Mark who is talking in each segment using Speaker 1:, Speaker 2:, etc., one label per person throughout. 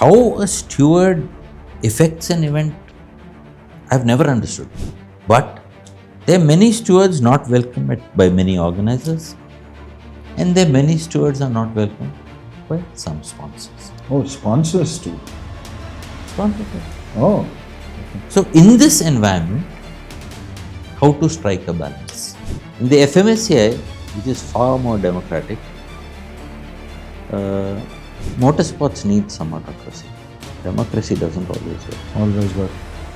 Speaker 1: How a steward affects an event, I've never understood. But there are many stewards not welcomed by many organizers, and there are many stewards are not welcomed by some sponsors.
Speaker 2: Oh, sponsors too.
Speaker 1: Sponsors.
Speaker 2: Oh,
Speaker 1: So in this environment, how to strike a balance? In the FMSCI, which is far more democratic, motorsports need some autocracy. Democracy doesn't always work.
Speaker 2: always work.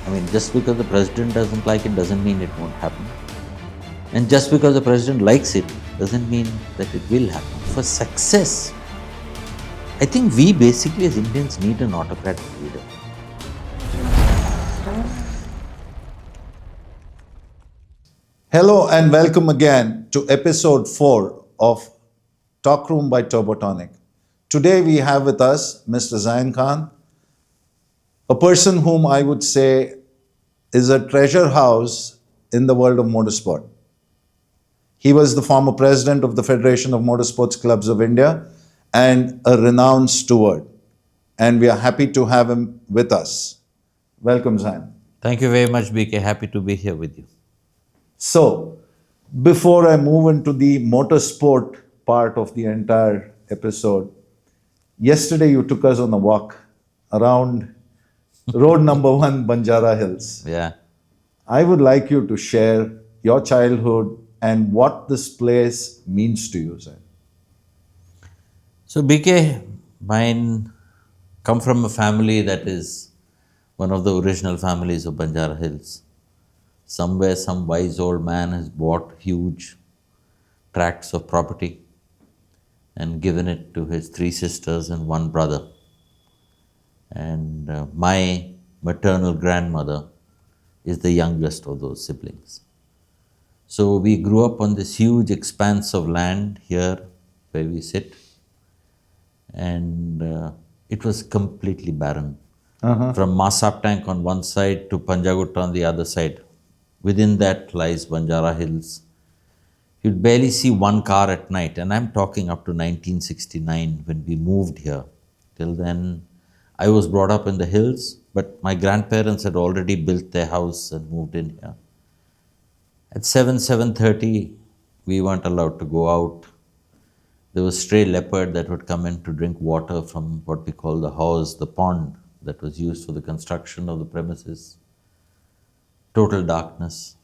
Speaker 1: I mean, just because the president doesn't like it doesn't mean it won't happen. And just because the president likes it doesn't mean that it will happen. For success, I think we basically as Indians need an autocratic leader.
Speaker 2: Hello and welcome again to episode 4 of Talk Room by Turbotonic. Today we have with us Mr. Zayn Khan, a person whom I would say is a treasure house in the world of motorsport. He was the former president of the Federation of Motorsports Clubs of India and a renowned steward. And we are happy to have him with us. Welcome, Zayn.
Speaker 1: Thank you very much, BK. Happy to be here with you.
Speaker 2: So, before I move into the motorsport part of the entire episode, yesterday you took us on a walk around road number 1, Banjara Hills.
Speaker 1: Yeah.
Speaker 2: I would like you to share your childhood and what this place means to you, Zayn.
Speaker 1: So BK, mine come from a family that is one of the original families of Banjara Hills. Somewhere some wise old man has bought huge tracts of property and given it to his 3 sisters and 1 brother. And my maternal grandmother is the youngest of those siblings. So we grew up on this huge expanse of land here where we sit, and it was completely barren. From Masap Tank on one side to Panjagutta on the other side. Within that lies Banjara Hills. You'd barely see 1 car at night, and I'm talking up to 1969 when we moved here. Till then, I was brought up in the hills, but my grandparents had already built their house and moved in here. At 7:30, we weren't allowed to go out. There was stray leopard that would come in to drink water from what we call the house, the pond that was used for the construction of the premises. Total darkness.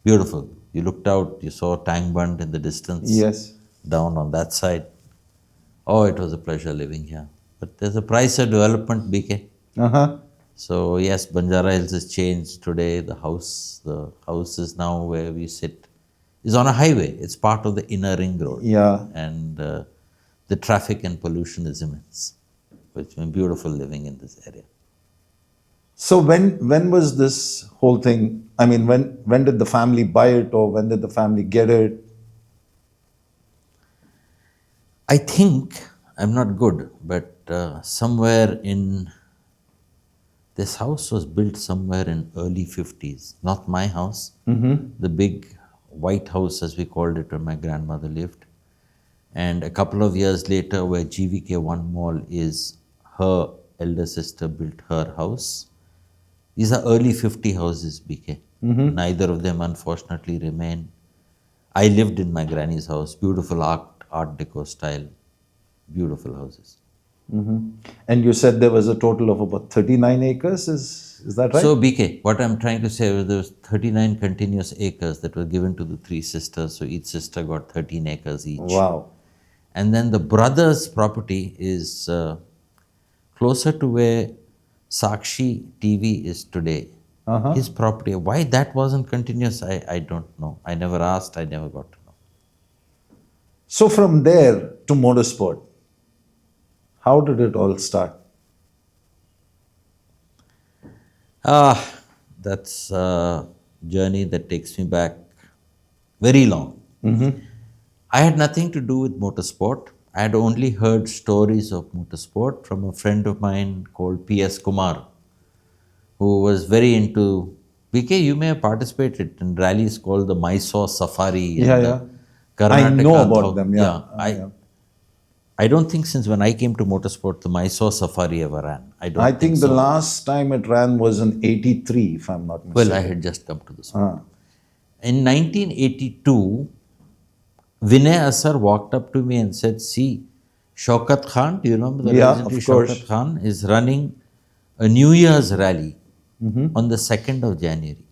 Speaker 1: Beautiful. You looked out, you saw Tang Bund in the distance.
Speaker 2: Yes.
Speaker 1: Down on that side. Oh, it was a pleasure living here. But there's a price of development, BK. So yes, Banjara Hills has changed today. The house is now where we sit, is on a highway. It's part of the inner ring road.
Speaker 2: Yeah.
Speaker 1: And the traffic and pollution is immense. It's been beautiful living in this area.
Speaker 2: So when was this whole thing? I mean, when did the family buy it, or when did the family get it?
Speaker 1: I think, I'm not good, but somewhere in, this house was built somewhere in early 50s. Not my house, the big white house as we called it when my grandmother lived. And a couple of years later, where GVK1 Mall is, her elder sister built her house. These are early 50 houses, BK. Neither of them unfortunately remain. I lived in my granny's house, beautiful art deco style, beautiful houses.
Speaker 2: And you said there was a total of about 39 acres, is that right?
Speaker 1: So BK, what I'm trying to say was there was 39 continuous acres that were given to the 3 sisters, so each sister got 13 acres each.
Speaker 2: Wow.
Speaker 1: And then the brother's property is closer to where Sakshi TV is today. His property, why that wasn't continuous, I don't know. I never asked, I never got to know.
Speaker 2: So from there to motorsport, how did it all start?
Speaker 1: That's a journey that takes me back very long. I had nothing to do with motorsport. I had only heard stories of motorsport from a friend of mine called P.S. Kumar, who was very into, BK, you may have participated in rallies called the Mysore Safari.
Speaker 2: Yeah.
Speaker 1: Karnataka.
Speaker 2: I know about them, yeah.
Speaker 1: I don't think since when I came to motorsport, the Mysore Safari ever ran. I don't
Speaker 2: I
Speaker 1: think
Speaker 2: think the
Speaker 1: so.
Speaker 2: last time it ran was in 83, if I'm not
Speaker 1: Well, I
Speaker 2: mistaken.
Speaker 1: had just come to the sport. In 1982, Vinay Asar walked up to me and said, see, Shaukat Khan, do you remember the
Speaker 2: Yeah,
Speaker 1: legendary
Speaker 2: of course.
Speaker 1: Shaukat Khan, is running a New Year's rally on the 2nd of January.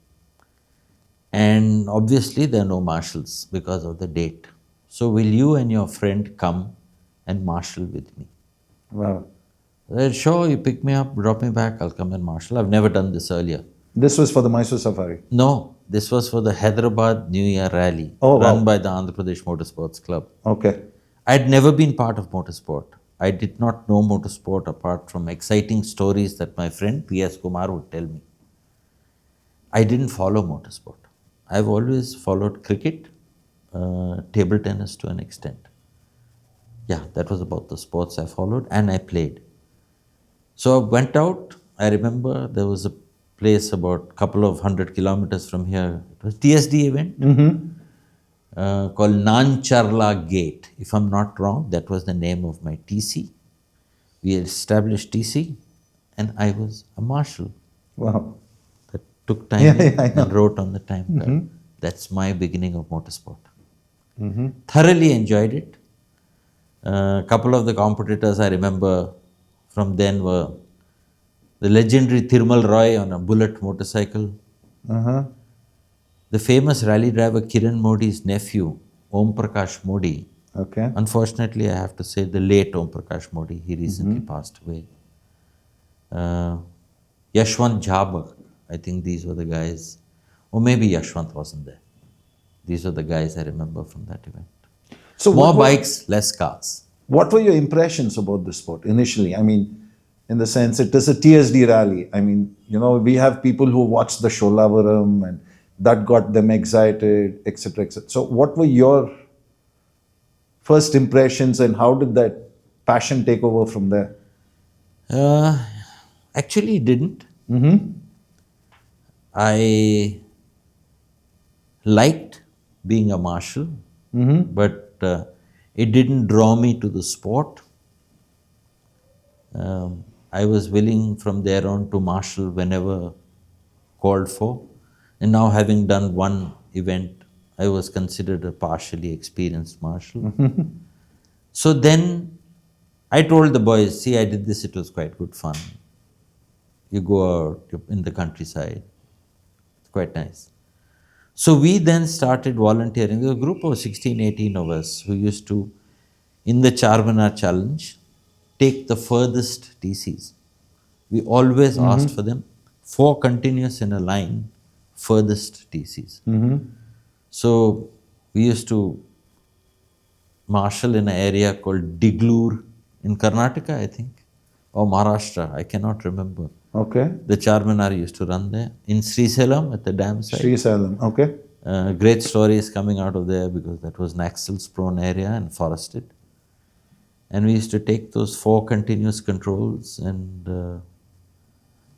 Speaker 1: And obviously, there are no marshals because of the date. So, will you and your friend come and marshal with me?
Speaker 2: Wow.
Speaker 1: I said, sure, you pick me up, drop me back, I'll come and marshal. I've never done this earlier.
Speaker 2: This was for the Mysore Safari.
Speaker 1: No, this was for the Hyderabad New Year rally
Speaker 2: Oh,
Speaker 1: run
Speaker 2: wow.
Speaker 1: by the Andhra Pradesh Motorsports Club.
Speaker 2: Okay.
Speaker 1: I had never been part of motorsport. I did not know motorsport apart from exciting stories that my friend P.S. Kumar would tell me. I didn't follow motorsport. I've always followed cricket, table tennis to an extent. Yeah, that was about the sports I followed and I played. So I went out. I remember there was a place about a couple of 100 kilometers from here. It was TSD event called Nancharla Gate. If I'm not wrong, that was the name of my TC. We established TC and I was a marshal
Speaker 2: Wow.
Speaker 1: that took time
Speaker 2: Yeah,
Speaker 1: in
Speaker 2: yeah, I know.
Speaker 1: and wrote on the time card. That's my beginning of motorsport. Thoroughly enjoyed it. A couple of the competitors I remember from then were the legendary Thirmal Roy on a bullet motorcycle,
Speaker 2: Uh-huh.
Speaker 1: the famous rally driver Kiran Modi's nephew, Om Prakash Modi.
Speaker 2: Okay.
Speaker 1: Unfortunately, I have to say the late Om Prakash Modi, he recently passed away. Yashwant Jhabak, I think these were the guys, or maybe Yashwant wasn't there. These were the guys I remember from that event.
Speaker 2: So
Speaker 1: More bikes, less cars.
Speaker 2: what were your impressions about the sport initially? I mean, in the sense it is a TSD rally. I mean, we have people who watch the Sholavaram and that got them excited, etc., etc. So what were your first impressions and how did that passion take over from there?
Speaker 1: Uh, Actually, it didn't. I liked being a marshal, but it didn't draw me to the sport. I was willing from there on to marshal whenever called for. And now, having done one event, I was considered a partially experienced marshal. So then I told the boys, see, I did this, it was quite good fun. You go out in the countryside, it's quite nice. So we then started volunteering. There was a group of 16, 18 of us who used to, in the Charminar challenge, take the furthest TCs. We always asked for them, 4 continuous in a line, furthest TCs. So we used to marshal in an area called Diglur in Karnataka, I think, or Maharashtra, I cannot remember.
Speaker 2: Okay.
Speaker 1: The Charminar used to run there. In Srisalam at the dam side.
Speaker 2: Sri Salem. Okay.
Speaker 1: Great stories coming out of there because that was Naxal's prone area and forested. And we used to take those 4 continuous controls and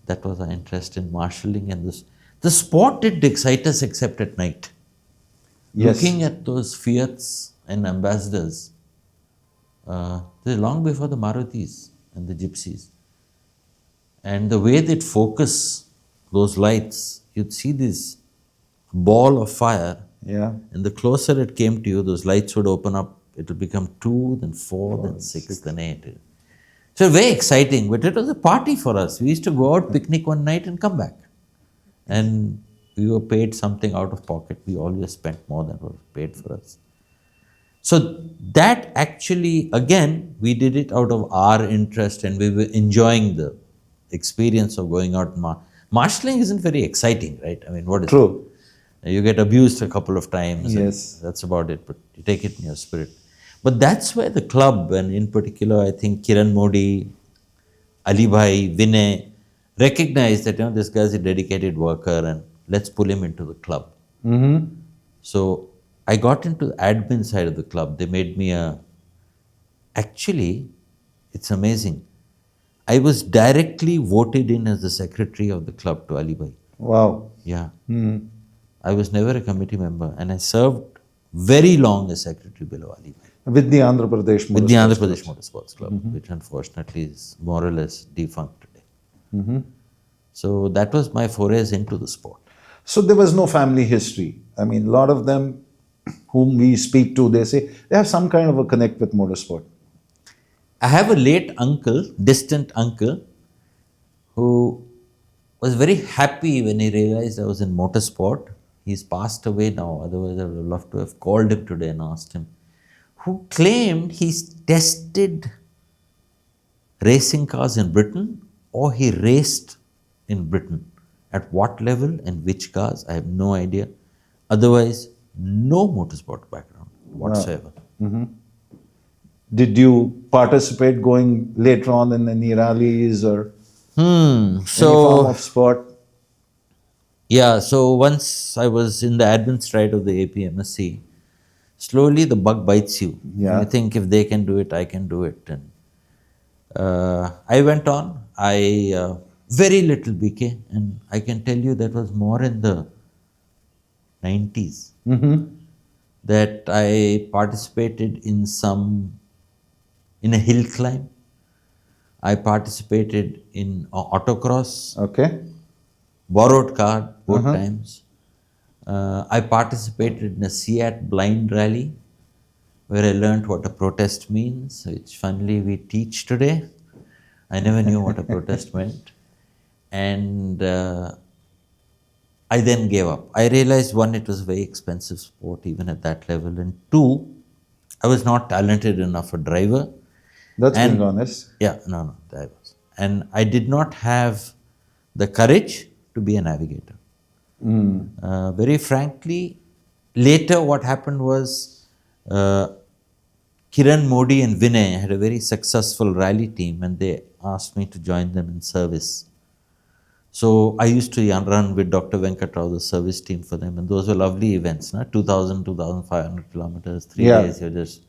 Speaker 1: that was our interest in marshalling and this. The sport didn't excite us except at night.
Speaker 2: Yes.
Speaker 1: Looking at those Fiats and ambassadors, this is long before the Marutis and the Gypsies. And the way they'd focus those lights, you'd see this ball of fire.
Speaker 2: Yeah.
Speaker 1: And the closer it came to you, those lights would open up. It would become 2, then 4, then 6, then 8. So very exciting, but it was a party for us. We used to go out, picnic one night and come back. And we were paid something out of pocket. We always spent more than was paid for us. So that actually, again, we did it out of our interest and we were enjoying the experience of going out. Marshalling isn't very exciting, right? I mean, what is
Speaker 2: True.
Speaker 1: it? You get abused a couple of times.
Speaker 2: Yes.
Speaker 1: That's about it, but you take it in your spirit. But that's where the club, and in particular, I think Kiran Modi, Ali Bhai, Vinay, recognized that, this guy's a dedicated worker and let's pull him into the club. So I got into the admin side of the club. They made me actually, it's amazing. I was directly voted in as the secretary of the club to Ali Bhai.
Speaker 2: Wow.
Speaker 1: Yeah. I was never a committee member and I served very long as secretary below Ali Bhai.
Speaker 2: With the Andhra Pradesh
Speaker 1: with the Andhra
Speaker 2: Motorsports
Speaker 1: Pradesh
Speaker 2: Club.
Speaker 1: Motorsports Club, which unfortunately is more or less defunct today. So that was my forays into the sport.
Speaker 2: So there was no family history. I mean, a lot of them whom we speak to, they say they have some kind of a connect with motorsport.
Speaker 1: I have a late uncle, distant uncle, who was very happy when he realized I was in motorsport. He's passed away now, otherwise I would have loved to have called him today and asked him. Who claimed he's tested racing cars in Britain or he raced in Britain. At what level and which cars, I have no idea. Otherwise, no motorsport background whatsoever.
Speaker 2: Did you participate going later on in any rallies or any form of sport?
Speaker 1: Yeah, so once I was in the admin stride of the APMSC, slowly the bug bites you.
Speaker 2: Yeah.
Speaker 1: You think if they can do it, I can do it. And I went on. Very little BK, and I can tell you that was more in the 90s that I participated in a hill climb. I participated in autocross,
Speaker 2: Okay.
Speaker 1: borrowed car both times. I participated in a Seat blind rally where I learned what a protest means, which funnily we teach today. I never knew what a protest meant. And I then gave up. I realized one, it was a very expensive sport even at that level. And two, I was not talented enough a driver.
Speaker 2: That's
Speaker 1: And-
Speaker 2: being honest.
Speaker 1: Yeah, no, I was. And I did not have the courage to be a navigator. Very frankly, later what happened was Kiran Modi and Vinay had a very successful rally team and they asked me to join them in service. So I used to run with Dr. Venkat Rao, the service team for them, and those were lovely events, 2,000, 2,500 kilometers, 3
Speaker 2: Yeah.
Speaker 1: days, you're just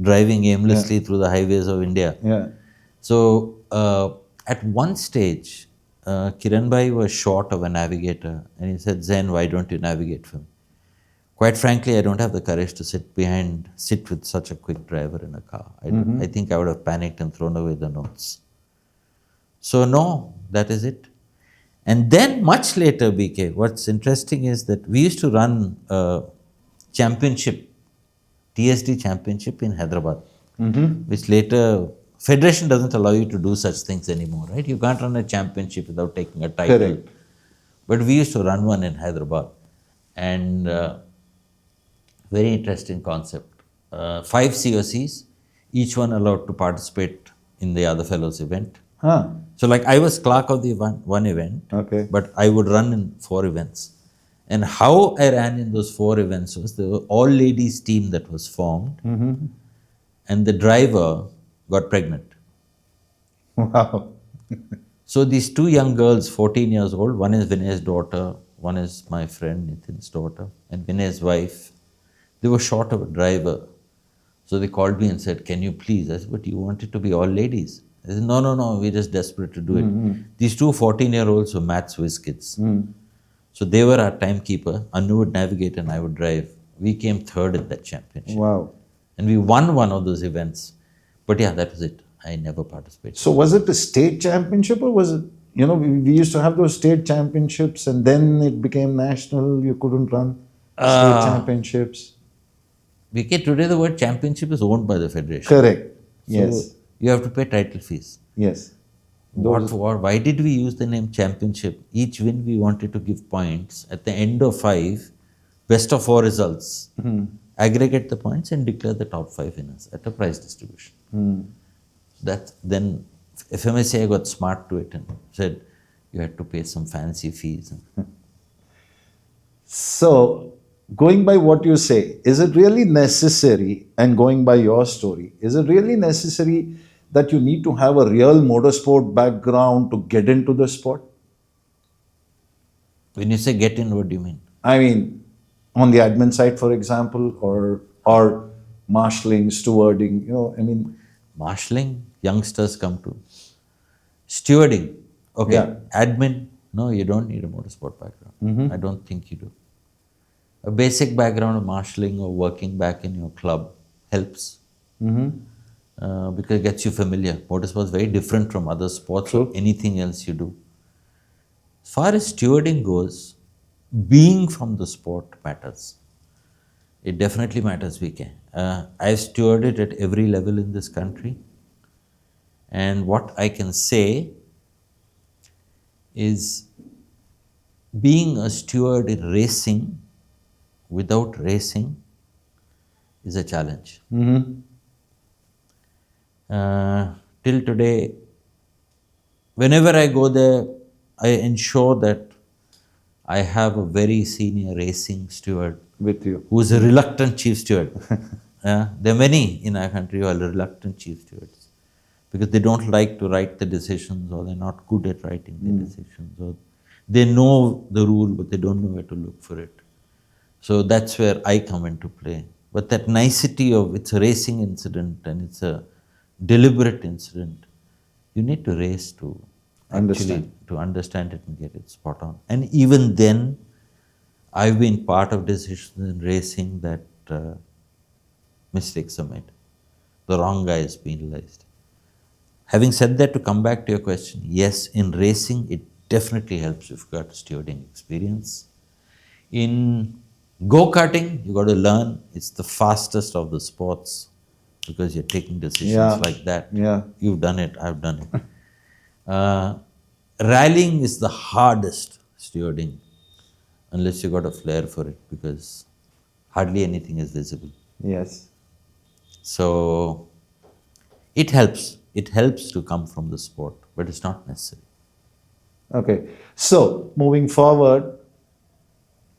Speaker 1: driving aimlessly through the highways of India.
Speaker 2: Yeah.
Speaker 1: So at one stage, Kiran Bhai was short of a navigator and he said, Zayn, why don't you navigate for me? Quite frankly, I don't have the courage to sit with such a quick driver in a car. I think I would have panicked and thrown away the notes. So no, that is it. And then much later, BK, what's interesting is that we used to run a championship, TSD championship in Hyderabad, which later, Federation doesn't allow you to do such things anymore, right? You can't run a championship without taking a title.
Speaker 2: Correct.
Speaker 1: But we used to run one in Hyderabad. And very interesting concept. 5 COCs, each one allowed to participate in the other fellow's event.
Speaker 2: Huh.
Speaker 1: So like I was clerk of the one event,
Speaker 2: Okay.
Speaker 1: but I would run in 4 events. And how I ran in those 4 events was the all ladies team that was formed and the driver got pregnant.
Speaker 2: Wow.
Speaker 1: So these 2 young girls, 14 years old, one is Vinay's daughter, one is my friend Nitin's daughter, and Vinay's wife, they were short of a driver. So they called me and said, can you please? I said, but you want it to be all ladies? I said, no, we're just desperate to do it. These 2 14-year-olds were maths whiz kids. So they were our timekeeper. Anu would navigate and I would drive. We came 3rd at that championship.
Speaker 2: Wow.
Speaker 1: And we won one of those events. But yeah, that was it. I never participated.
Speaker 2: So was it a state championship or was it, we used to have those state championships and then it became national, you couldn't run state championships?
Speaker 1: BK, today the word championship is owned by the federation.
Speaker 2: Correct.
Speaker 1: So
Speaker 2: Yes.
Speaker 1: you have to pay title fees.
Speaker 2: Yes.
Speaker 1: Why did we use the name championship? Each win we wanted to give points. At the end of 5, best of 4 results. Aggregate the points and declare the top 5 winners at a prize distribution. Then FMSCI got smart to it and said you had to pay some fancy fees.
Speaker 2: So, going by what you say, is it really necessary, and going by your story, is it really necessary that you need to have a real motorsport background to get into the sport?
Speaker 1: When you say get in, what do you mean?
Speaker 2: I mean, on the admin side, for example, or marshalling, stewarding,
Speaker 1: Marshalling, youngsters come to. Stewarding, okay.
Speaker 2: Yeah.
Speaker 1: Admin, no, you don't need a motorsport background. I don't think you do. A basic background of marshalling or working back in your club helps. Because it gets you familiar. Motorsport is very different from other sports or anything else you do. As far as stewarding goes, being from the sport matters. It definitely matters, VK. I've stewarded at every level in this country. And what I can say is being a steward in racing without racing is a challenge. Till today, whenever I go there, I ensure that I have a very senior racing steward
Speaker 2: With you.
Speaker 1: who is a reluctant chief steward. There are many in our country who are reluctant chief stewards because they don't like to write the decisions, or they're not good at writing the decisions, or they know the rule but they don't know where to look for it. So that's where I come into play. But that nicety of it's a racing incident and it's a deliberate incident, you need to race to
Speaker 2: Understand.
Speaker 1: to understand it and get it spot on. And even then, I've been part of decisions in racing that mistakes are made. The wrong guy is penalized. Having said that, to come back to your question, yes, in racing, it definitely helps if you've got stewarding experience. In go-karting, you got to learn. It's the fastest of the sports because you're taking decisions like that.
Speaker 2: Yeah.
Speaker 1: You've done it, I've done it. Rallying is the hardest stewarding unless you got a flair for it because hardly anything is visible.
Speaker 2: Yes.
Speaker 1: So it helps. It helps to come from the sport, but it's not necessary.
Speaker 2: Okay. So moving forward,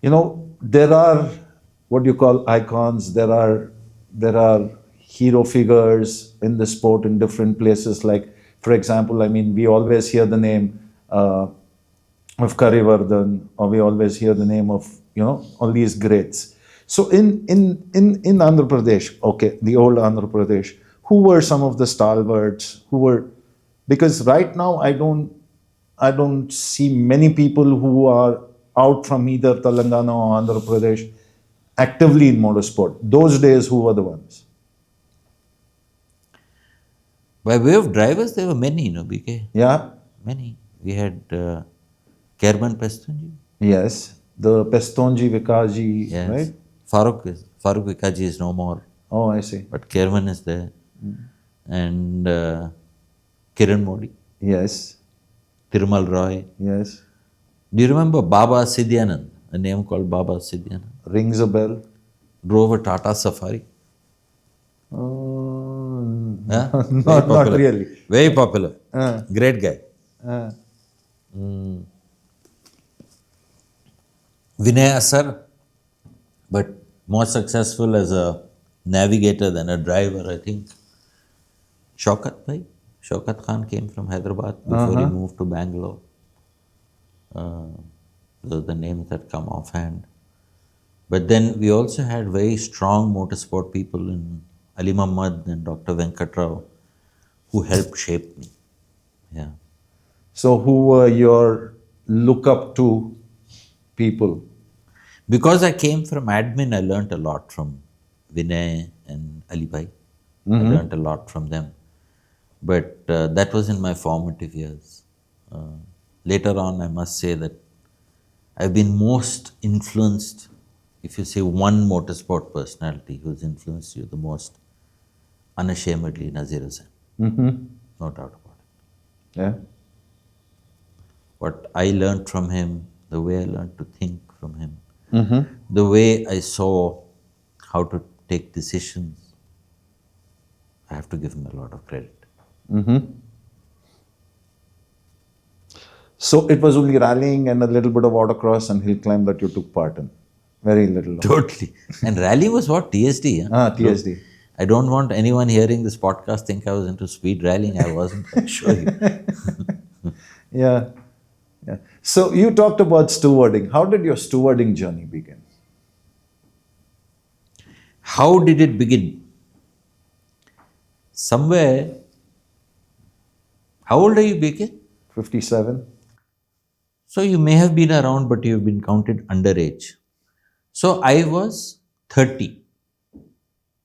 Speaker 2: there are what you call icons. There are hero figures in the sport in different places. Like, for example, we always hear the name of Karivardhan, or we always hear the name of all these greats. So in Andhra Pradesh, okay, the old Andhra Pradesh, who were some of the stalwarts? Because right now I don't see many people who are out from either Telangana or Andhra Pradesh actively in motorsport. Those days, who were the ones?
Speaker 1: By way of drivers, there were many, BK.
Speaker 2: Yeah.
Speaker 1: Many. We had Kerman Pestunji.
Speaker 2: Yes. The Pestonji Vikaji,
Speaker 1: Yes.
Speaker 2: right?
Speaker 1: Farooq Vikaji is no more.
Speaker 2: Oh, I see.
Speaker 1: But Kerman is there. And Kiran Modi,
Speaker 2: Yes.
Speaker 1: Thirumal Roy.
Speaker 2: Yes.
Speaker 1: Do you remember Baba Sidhyanand? A name called Baba Sidhyanand.
Speaker 2: Rings a bell.
Speaker 1: Drove a Tata Safari. Yeah?
Speaker 2: Not really.
Speaker 1: Very popular. Great guy. Vinay Asar, but more successful as a navigator than a driver, I think. Shaukat Khan came from Hyderabad before he moved to Bangalore. Those are the names that come offhand. But then we also had very strong motorsport people in Ali Muhammad and Dr. Venkat Rao who helped shape me. Yeah.
Speaker 2: So who were your look up to people?
Speaker 1: Because I came from admin, I learnt a lot from Vinay and Ali Bhai. I learnt a lot from them. But that was in my formative years. Later on, I must say that I've been most influenced, if you say one motorsport personality who's influenced you the most, unashamedly, Nazir Hussain. No doubt about it.
Speaker 2: Yeah.
Speaker 1: What I learned from him, the way I learned to think from him, the way I saw how to take decisions, I have to give him a lot of credit.
Speaker 2: So it was only rallying and a little bit of autocross and hill climb that you took part in. Very little.
Speaker 1: Totally. And rally was what? TSD. Huh?
Speaker 2: TSD.
Speaker 1: I don't want anyone hearing this podcast think I was into speed rallying. I wasn't, I assure you.
Speaker 2: Yeah. Yeah. So you talked about stewarding. How did your stewarding journey begin?
Speaker 1: How did it begin? Somewhere, how old are you, BK?
Speaker 2: 57.
Speaker 1: So you may have been around, but you've been counted underage. So I was 30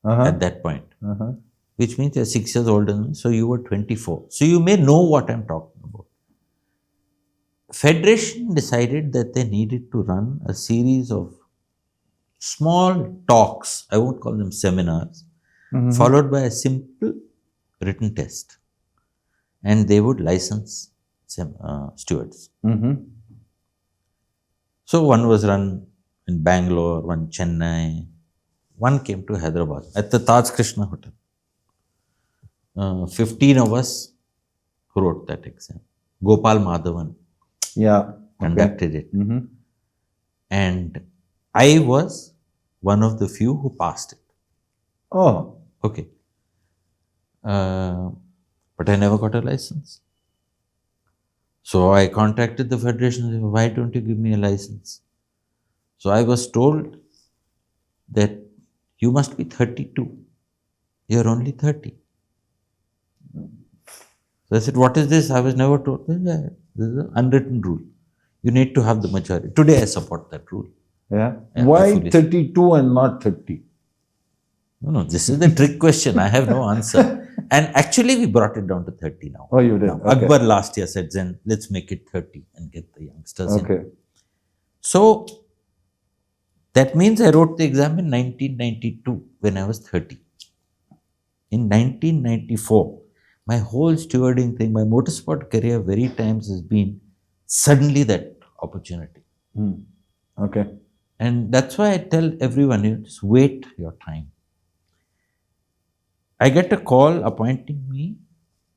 Speaker 1: at that point. which means you're 6 years older than me, so you were 24. So you may know what I'm talking about. Federation decided that they needed to run a series of small talks, I won't call them seminars, followed by a simple written test. And they would license stewards. So one was run in Bangalore, one Chennai, one came to Hyderabad at the Taj Krishna Hotel. 15 of us who wrote that exam. Gopal Madhavan conducted it. And I was one of the few who passed it.
Speaker 2: Oh.
Speaker 1: Okay. But I never got a license. So I contacted the federation and said, why don't you give me a license? So I was told that you must be 32. You're only 30. So I said, what is this? I was never told. This is an unwritten rule. You need to have the majority. Today I support that rule.
Speaker 2: Yeah.
Speaker 1: Yeah,
Speaker 2: Why
Speaker 1: fully.
Speaker 2: 32 and not 30?
Speaker 1: No, this is the trick question. I have no answer. And actually we brought it down to 30 now.
Speaker 2: Oh, you did?
Speaker 1: Now,
Speaker 2: Okay.
Speaker 1: Akbar last year said, Zayn, let's make it 30 and get the youngsters in.
Speaker 2: Okay.
Speaker 1: So that means I wrote the exam in 1992 when I was 30. In 1994, my whole stewarding thing, my motorsport career very times has been suddenly that opportunity.
Speaker 2: Okay.
Speaker 1: And that's why I tell everyone, you just wait your time. I get a call appointing me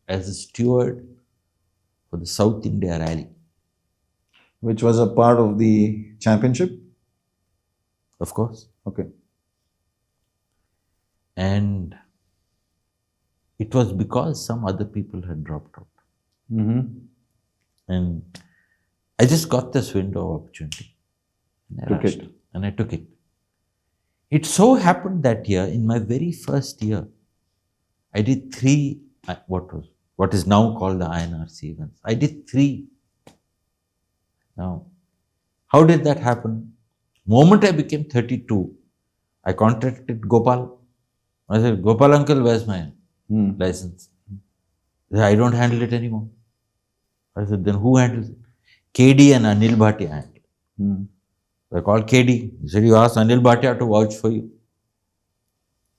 Speaker 1: as a steward for the South India Rally.
Speaker 2: Which was a part of the championship?
Speaker 1: Of course.
Speaker 2: Okay.
Speaker 1: And it was because some other people had dropped out. And I just got this window of opportunity. And I
Speaker 2: Took
Speaker 1: rushed.
Speaker 2: it.
Speaker 1: And I took it. It so happened that year, in my very first year, I did 3, what is now called the INRC events. I did 3. Now, how did that happen? Moment I became 32, I contacted Gopal. I said, Gopal uncle, where's my license? He said, I don't handle it anymore. I said, then who handles it? KD and Anil Bhatia handle it. So I called KD. He said, you asked Anil Bhatia to vouch for you.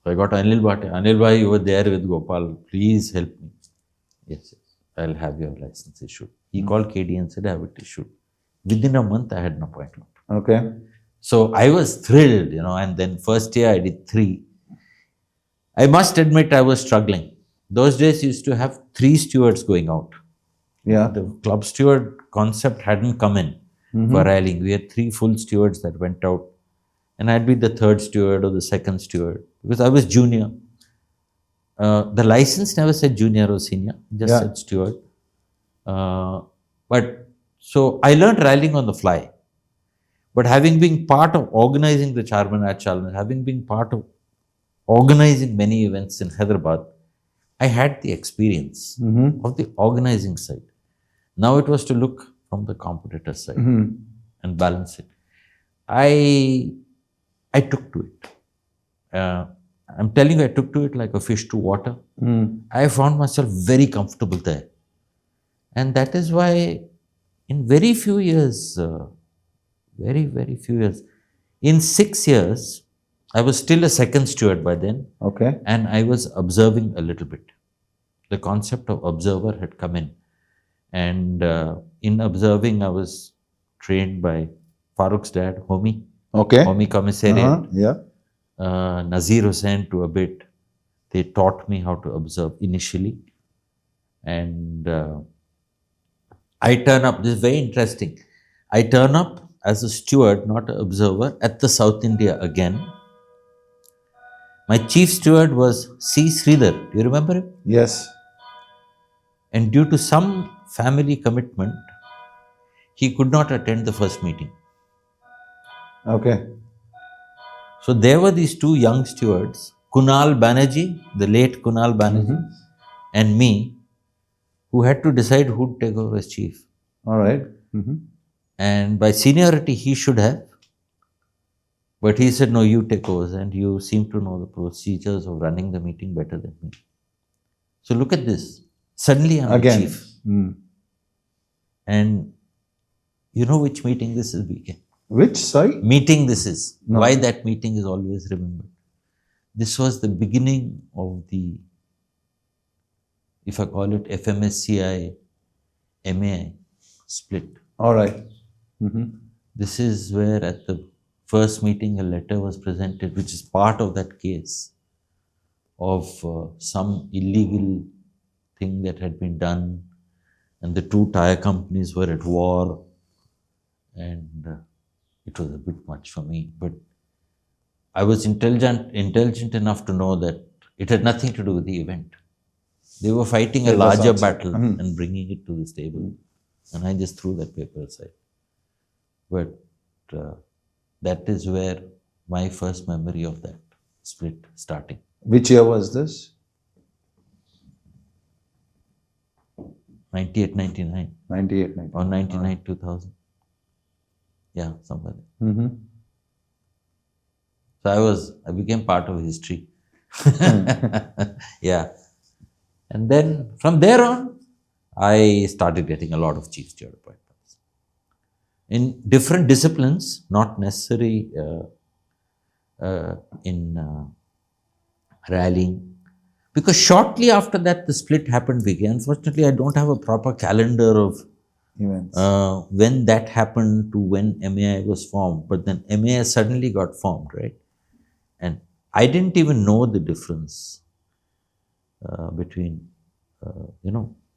Speaker 1: So I got Anil Bhatia. Anil Bhai, you were there with Gopal. Please help me. Yes, I'll have your license issued. He called KD and said, I have it issued. Within a month, I had an appointment.
Speaker 2: Okay.
Speaker 1: So I was thrilled, and then first year I did 3. I must admit I was struggling. Those days used to have 3 stewards going out.
Speaker 2: Yeah.
Speaker 1: The club steward concept hadn't come in for rallying. We had 3 full stewards that went out. And I'd be the 3rd steward or the 2nd steward because I was junior. The license never said junior or senior, it just said steward. But so I learned rallying on the fly. But having been part of organizing the Charminar Challenge, having been part of organizing many events in Hyderabad, I had the experience of the organizing side. Now it was to look from the competitor side and balance it. I took to it. I'm telling you, I took to it like a fish to water. I found myself very comfortable there. And that is why in very few years, very few years, in 6 years, I was still a 2nd steward by then.
Speaker 2: Okay.
Speaker 1: And I was observing a little bit. The concept of observer had come in. And in observing, I was trained by Farooq's dad, Homi.
Speaker 2: Okay.
Speaker 1: Homi Commissariat.
Speaker 2: Yeah.
Speaker 1: Nazir Hussain to a bit. They taught me how to observe initially. And I turn up, this is very interesting. I turn up as a steward, not an observer, at the South India again. My chief steward was C. Sridhar. Do you remember him?
Speaker 2: Yes.
Speaker 1: And due to some family commitment, he could not attend the first meeting.
Speaker 2: Okay.
Speaker 1: So there were these 2 young stewards, Kunal Banerjee, the late Kunal Banerjee, and me, who had to decide who would take over as chief.
Speaker 2: All right.
Speaker 1: And by seniority, he should have. But he said, no, you take over, and you seem to know the procedures of running the meeting better than me. So look at this. Suddenly I'm
Speaker 2: Again.
Speaker 1: the chief. And you know which meeting this is, BK?
Speaker 2: Which? Sorry?
Speaker 1: Meeting this is.
Speaker 2: No.
Speaker 1: Why that meeting is always remembered. This was the beginning of the, if I call it FMSCI, MAI split.
Speaker 2: All right.
Speaker 1: This is where at the first meeting a letter was presented, which is part of that case of some illegal thing that had been done, and the two tire companies were at war, and it was a bit much for me. But I was intelligent enough to know that it had nothing to do with the event. They were fighting a larger battle and bringing it to this table, and I just threw that paper aside. But that is where my first memory of that split starting.
Speaker 2: Which year was this?
Speaker 1: 98, 99.
Speaker 2: 98, 99.
Speaker 1: Or 99, 2000. Yeah, somewhere. So I became part of history. Yeah. And then from there on, I started getting a lot of chief steward appointments in different disciplines, not necessarily in rallying. Because shortly after that, the split happened, Vicky. Unfortunately, I don't have a proper calendar of
Speaker 2: Events.
Speaker 1: when that happened to when MAI was formed. But then MAI suddenly got formed, right? And I didn't even know the difference between,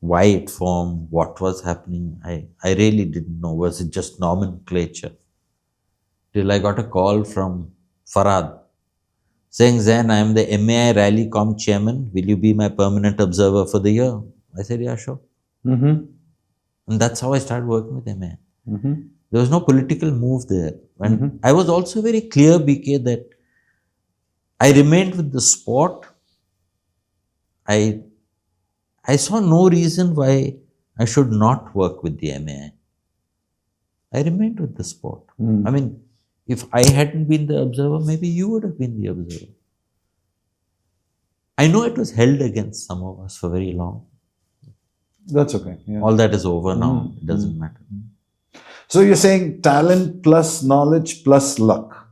Speaker 1: why it formed, what was happening. I really didn't know. Was it just nomenclature? Till I got a call from Farad saying, Zayn, I am the MAI Rally Com chairman. Will you be my permanent observer for the year? I said, yeah, sure. And that's how I started working with MAI. There was no political move there. And I was also very clear, BK, that I remained with the sport. I saw no reason why I should not work with the MAI. I remained with the sport. I mean, if I hadn't been the observer, maybe you would have been the observer. I know it was held against some of us for very long.
Speaker 2: That's okay. Yeah.
Speaker 1: All that is over now. It doesn't matter.
Speaker 2: So you're saying talent plus knowledge plus luck.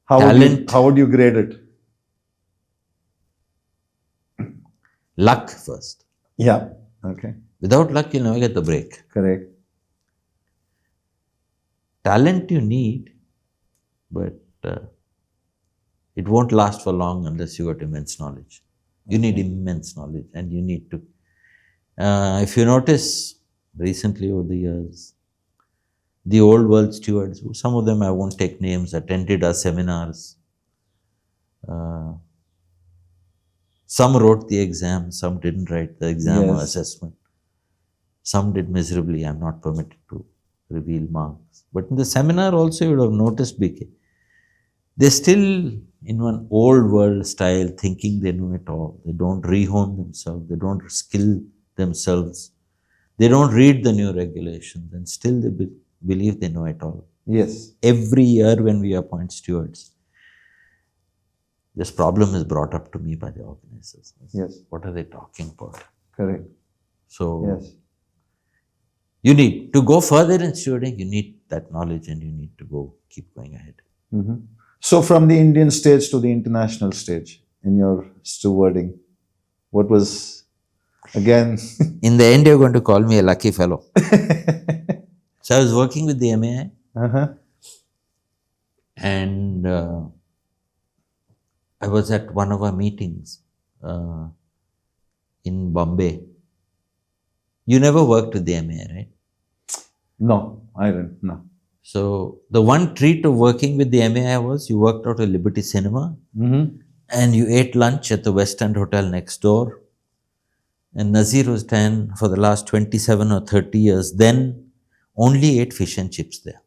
Speaker 2: How would you grade it?
Speaker 1: Luck first.
Speaker 2: Yeah. Okay.
Speaker 1: Without luck, you'll never get the break.
Speaker 2: Correct.
Speaker 1: Talent you need, but it won't last for long unless you got immense knowledge. You need immense knowledge, and you need to. If you notice recently over the years, the old world stewards, some of them I won't take names, attended our seminars. Some wrote the exam, some didn't write the exam or assessment. Some did miserably. I'm not permitted to reveal marks. But in the seminar also, you would have noticed, BK, they're still in one old world style, thinking they know it all. They don't rehome themselves. They don't skill themselves. They don't read the new regulations, and still they believe they know it all.
Speaker 2: Yes.
Speaker 1: Every year when we appoint stewards, this problem is brought up to me by the organizers.
Speaker 2: Yes.
Speaker 1: What are they talking about?
Speaker 2: Correct.
Speaker 1: So,
Speaker 2: yes.
Speaker 1: You need to go further in stewarding, you need that knowledge, and you need to keep going ahead.
Speaker 2: So from the Indian stage to the international stage in your stewarding, what was, again...
Speaker 1: In the end, you're going to call me a lucky fellow. So I was working with the MAI, and I was at one of our meetings in Bombay. You never worked with the MAI, right?
Speaker 2: No, I didn't. No.
Speaker 1: So the one treat of working with the MAI was you worked out at Liberty Cinema and you ate lunch at the West End Hotel next door. And Nazir Hussain, for the last 27 or 30 years, then only ate fish and chips there.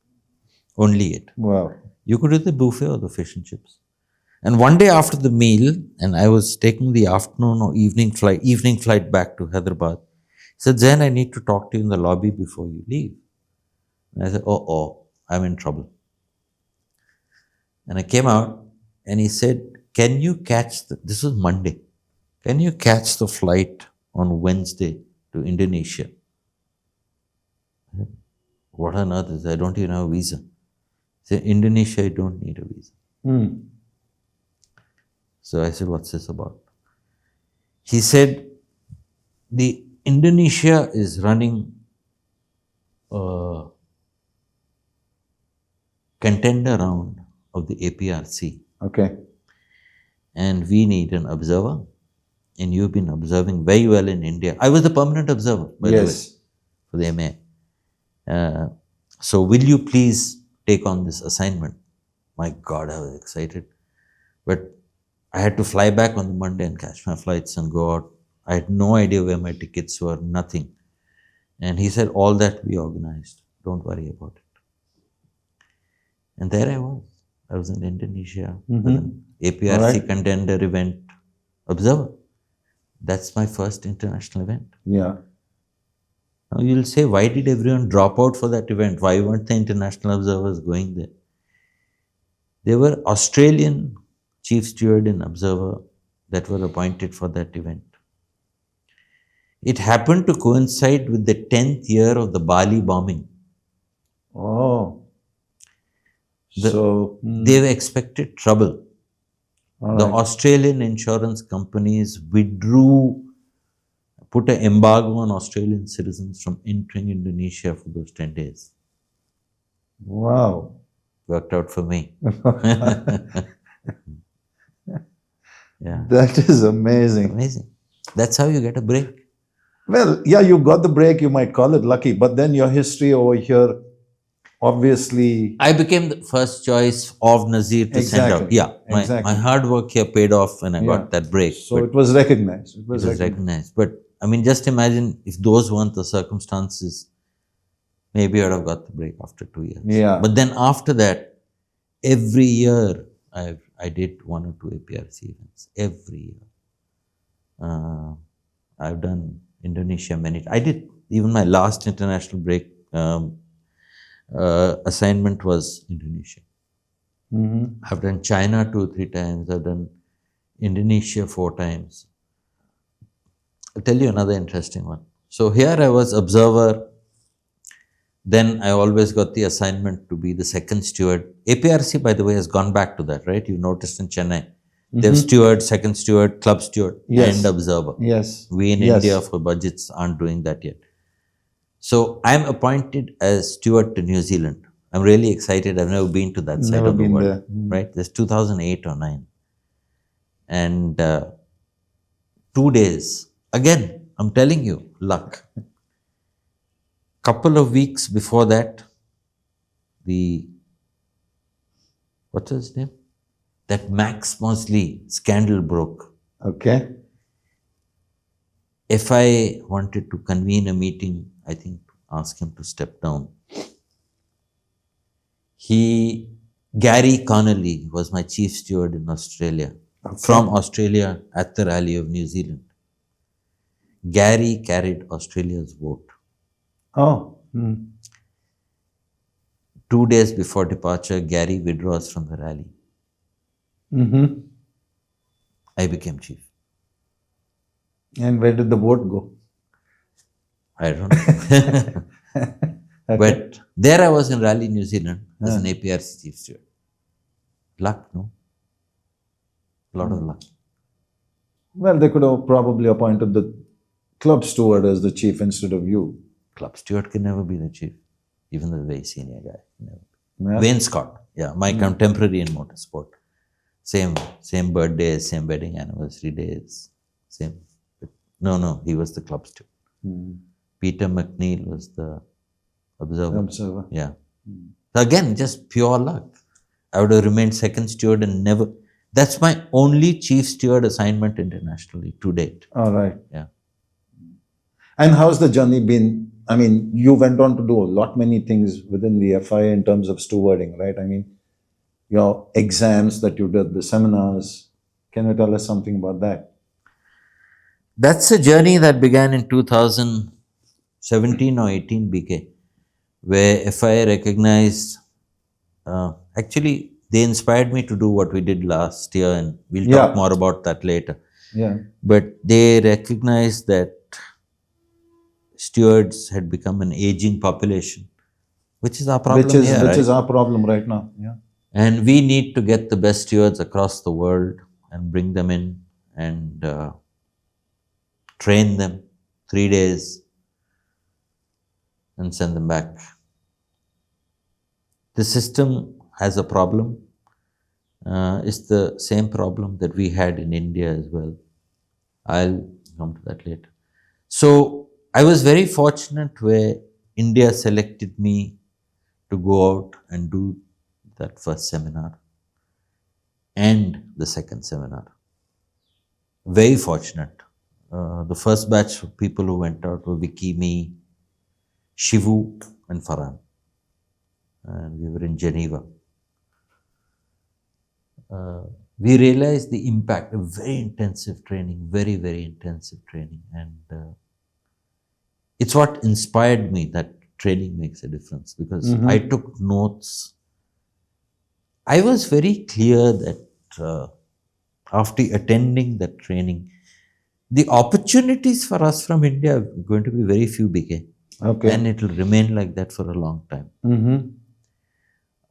Speaker 1: Only ate.
Speaker 2: Wow.
Speaker 1: You could do the buffet or the fish and chips. And one day after the meal, and I was taking the afternoon or evening flight back to Hyderabad, he said, Zayn, I need to talk to you in the lobby before you leave. And I said, I'm in trouble. And I came out and he said, can you catch this was Monday. can you catch the flight on Wednesday to Indonesia? What on earth is that? I don't even have a visa. Say, Indonesia, I don't need a visa. So I said, what's this about? He said, the Indonesia is running a contender round of the APRC.
Speaker 2: Okay.
Speaker 1: And we need an observer. And you've been observing very well in India. I was the permanent observer, by the way, for the MA. So will you please take on this assignment? My God, I was excited. But I had to fly back on the Monday and catch my flights and go out. I had no idea where my tickets were, nothing. And he said, all that we organized. Don't worry about it. And there I was. I was in Indonesia with an APRC contender event observer. That's my first international event.
Speaker 2: Yeah.
Speaker 1: Now you'll say, why did everyone drop out for that event? Why weren't the international observers going there? There were Australian chief steward and observer that were appointed for that event. It happened to coincide with the 10th year of the Bali bombing.
Speaker 2: Oh.
Speaker 1: They were expected trouble. The Australian insurance companies withdrew, put an embargo on Australian citizens from entering Indonesia for those 10 days.
Speaker 2: Wow.
Speaker 1: Worked out for me. Yeah.
Speaker 2: That is amazing.
Speaker 1: Amazing. That's how you get a break.
Speaker 2: Well, yeah, you got the break, you might call it lucky, but then your history over here, obviously.
Speaker 1: I became the first choice of Nazir to send out. Yeah, my hard work here paid off when I got that break.
Speaker 2: So it was recognized.
Speaker 1: It was recognized. But I mean, just imagine if those weren't the circumstances, maybe I would have got the break after 2 years.
Speaker 2: Yeah.
Speaker 1: But then after that, every year I did 1 or 2 APRC events. Every year. I've done Indonesia many. I did even my last international break assignment was Indonesia. I've done China 2 or 3 times. I've done Indonesia 4 times. I'll tell you another interesting one. So here I was observer. Then I always got the assignment to be the second steward. APRC, by the way, has gone back to that, right? You noticed in Chennai. They have steward, second steward, club steward, and observer.
Speaker 2: Yes.
Speaker 1: We in India for budgets aren't doing that yet. So I'm appointed as steward to New Zealand. I'm really excited. I've never been to that side of the world. Right? There's 2008 or 9. And 2 days. Again, I'm telling you, luck. Couple of weeks before that, what's his name? That Max Mosley scandal broke.
Speaker 2: Okay.
Speaker 1: FI wanted to convene a meeting, I think, to ask him to step down. Gary Connolly was my chief steward in Australia, from Australia at the rally of New Zealand. Gary carried Australia's vote.
Speaker 2: Oh.
Speaker 1: 2 days before departure, Gary withdraws from the rally. I became chief.
Speaker 2: And where did the vote go?
Speaker 1: I don't know. But there I was in Rally, New Zealand as an APRC chief steward. Luck, no? A lot of luck.
Speaker 2: Well, they could have probably appointed the club steward as the chief instead of you.
Speaker 1: Club steward can never be the chief, even the very senior guy. Never. Wayne Scott, my contemporary in motorsport. Same birthdays, same wedding anniversary days, same. No, he was the club steward. Peter McNeil was the observer. Yeah. So again, just pure luck. I would have remained second steward and never. That's my only chief steward assignment internationally to date.
Speaker 2: All right.
Speaker 1: Yeah.
Speaker 2: And how's the journey been? I mean, you went on to do many things within the FI in terms of stewarding, right? I mean, your exams that you did, the seminars. Can you tell us something about that?
Speaker 1: That's a journey that began in 2017 or 18 BK, where FI recognized, actually, they inspired me to do what we did last year, and we'll talk more about that later.
Speaker 2: Yeah.
Speaker 1: But they recognized that stewards had become an aging population, which is our problem here,
Speaker 2: Which is
Speaker 1: right?
Speaker 2: our problem right now. Yeah.
Speaker 1: And we need to get the best stewards across the world and bring them in and train them 3 days and send them back. The system has a problem. It's the same problem that we had in India as well. I'll come to that later. So I was very fortunate where India selected me to go out and do that first seminar and the second seminar. Very fortunate. The first batch of people who went out were Vicky, me, Shivu, and Farhan. And we were in Geneva. We realized the impact of very intensive training, very, very intensive training. And it's what inspired me that training makes a difference, because I took notes. I was very clear that after attending that training, the opportunities for us from India are going to be very few, BK.
Speaker 2: Okay.
Speaker 1: And it will remain like that for a long time.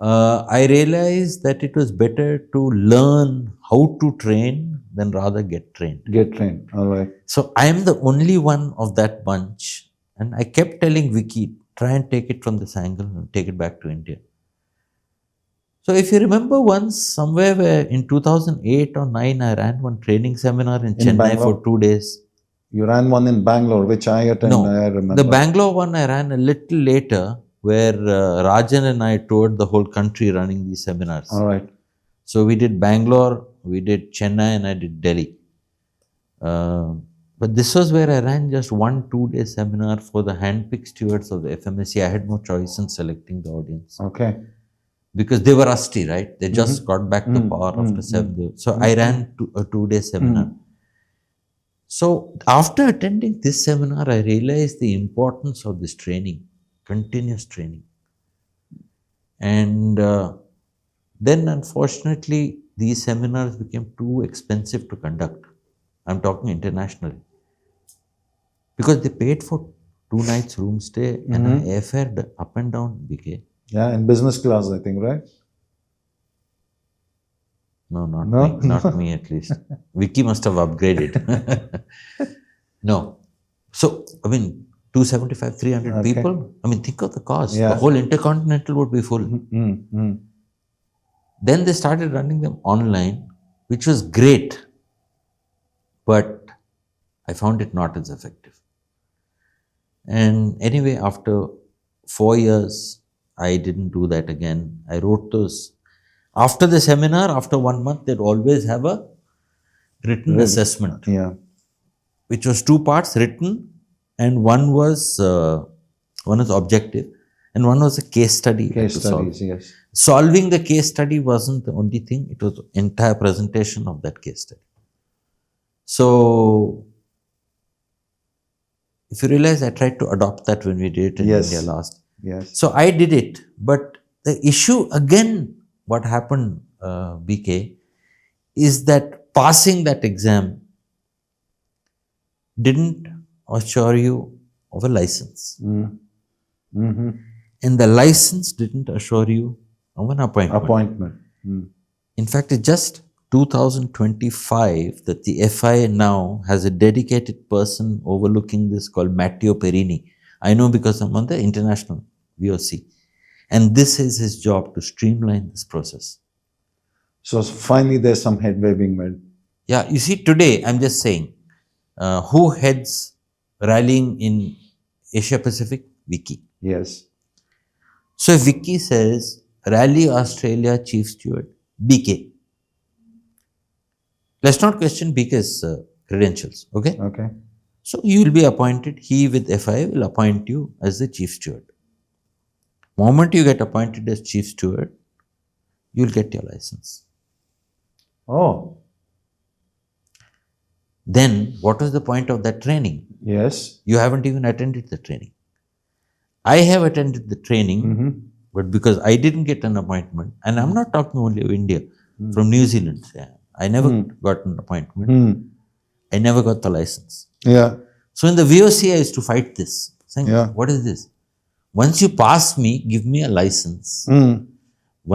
Speaker 1: I realized that it was better to learn how to train than rather get trained.
Speaker 2: Get trained. All right.
Speaker 1: So I am the only one of that bunch. And I kept telling Vicky, try and take it from this angle and take it back to India. So if you remember once, somewhere where in 2008 or 9, I ran one training seminar in Chennai
Speaker 2: Bangalore?
Speaker 1: for 2 days.
Speaker 2: You ran one in Bangalore, which I attended.
Speaker 1: No,
Speaker 2: I remember.
Speaker 1: the Bangalore one I ran a little later, where Rajan and I toured the whole country running these seminars.
Speaker 2: All right.
Speaker 1: So we did Bangalore, we did Chennai, and I did Delhi. But this was where I ran just 1 2-day seminar for the handpicked stewards of the FMSC. I had no choice in selecting the audience.
Speaker 2: Okay.
Speaker 1: Because they were rusty, right? They just got back to power after 7 days. So I ran a 2-day seminar. So after attending this seminar, I realized the importance of this training, continuous training. And then unfortunately, these seminars became too expensive to conduct. I'm talking internationally. Because they paid for 2 nights room stay and I airfared up and down, BK.
Speaker 2: Yeah, in business class, I think, right?
Speaker 1: No, not me at least. Vicky must have upgraded. No. So, I mean, 275, 300 people. I mean, think of the cost.
Speaker 2: Yeah.
Speaker 1: The whole Intercontinental would be full. Then they started running them online, which was great. But I found it not as effective. And anyway, after 4 years, I didn't do that again. I wrote those. After the seminar, after 1 month, they'd always have a written assessment.
Speaker 2: Yeah.
Speaker 1: Which was 2 parts, written, and one was objective, and one was a case study.
Speaker 2: Case studies, yes.
Speaker 1: Solving the case study wasn't the only thing, it was the entire presentation of that case study. So, if you realize, I tried to adopt that when we did it in India last.
Speaker 2: Yes.
Speaker 1: So, I did it, but the issue again, what happened, BK, is that passing that exam didn't assure you of a license. And the license didn't assure you of an appointment. In fact, it's just 2025 that the FIA now has a dedicated person overlooking this called Matteo Perini. I know because I'm on the international VOC. And this is his job, to streamline this process.
Speaker 2: So finally there's some headway being made.
Speaker 1: Yeah, you see, today I'm just saying, who heads rallying in Asia Pacific? Vicky.
Speaker 2: Yes.
Speaker 1: So if Vicky says, Rally Australia Chief Steward, BK. Let's not question BK's credentials, okay?
Speaker 2: Okay.
Speaker 1: So you will be appointed, he with FIA will appoint you as the Chief Steward. Moment you get appointed as Chief Steward, you'll get your license.
Speaker 2: Oh.
Speaker 1: Then, what was the point of that training?
Speaker 2: Yes.
Speaker 1: You haven't even attended the training. I have attended the training, but because I didn't get an appointment, and I'm not talking only of India, from New Zealand, I never got an appointment. I never got the license.
Speaker 2: Yeah.
Speaker 1: So in the VOC, I used to fight this, saying,
Speaker 2: Yeah.
Speaker 1: what is this? Once you pass me, give me a license.
Speaker 2: Mm.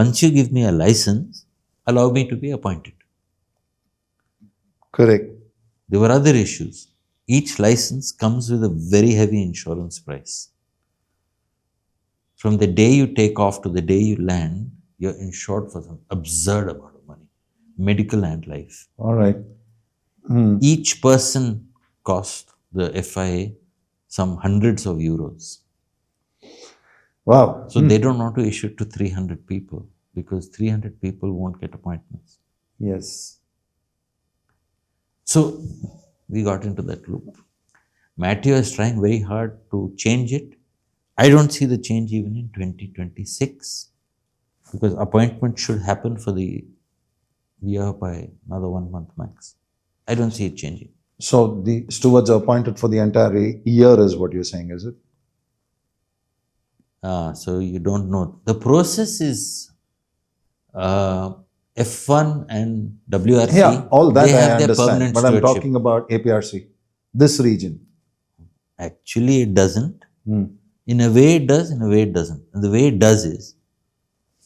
Speaker 1: Once you give me a license, allow me to be appointed.
Speaker 2: Correct.
Speaker 1: There were other issues. Each license comes with a very heavy insurance price. From the day you take off to the day you land, you're insured for some absurd amount of money, medical and life.
Speaker 2: All right.
Speaker 1: Each person cost the FIA some hundreds of euros.
Speaker 2: Wow.
Speaker 1: So they don't want to issue it to 300 people because 300 people won't get appointments.
Speaker 2: Yes.
Speaker 1: So we got into that loop. Matthew is trying very hard to change it. I don't see the change even in 2026 because appointment should happen for the year by another 1 month max. I don't see it changing.
Speaker 2: So the stewards are appointed for the entire year is what you're saying, is it?
Speaker 1: So you don't know. The process is F1 and WRC.
Speaker 2: Yeah, all that
Speaker 1: they
Speaker 2: I
Speaker 1: have their
Speaker 2: understand.
Speaker 1: permanent
Speaker 2: But I'm
Speaker 1: stewardship.
Speaker 2: talking about APRC, this region.
Speaker 1: Actually, it doesn't. In a way, it does. In a way, it doesn't. And the way it does is,